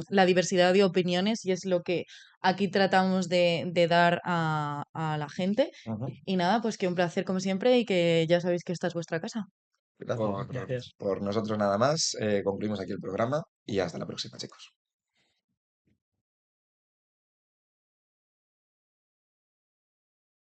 Speaker 2: la diversidad de opiniones y es lo que aquí tratamos de dar a la gente.
Speaker 1: Ujú.
Speaker 2: Y nada, pues que un placer como siempre y que ya sabéis que esta es vuestra casa.
Speaker 3: Gracias.
Speaker 1: Por,
Speaker 4: Gracias.
Speaker 1: por nosotros nada más, concluimos aquí el programa y hasta la próxima, chicos.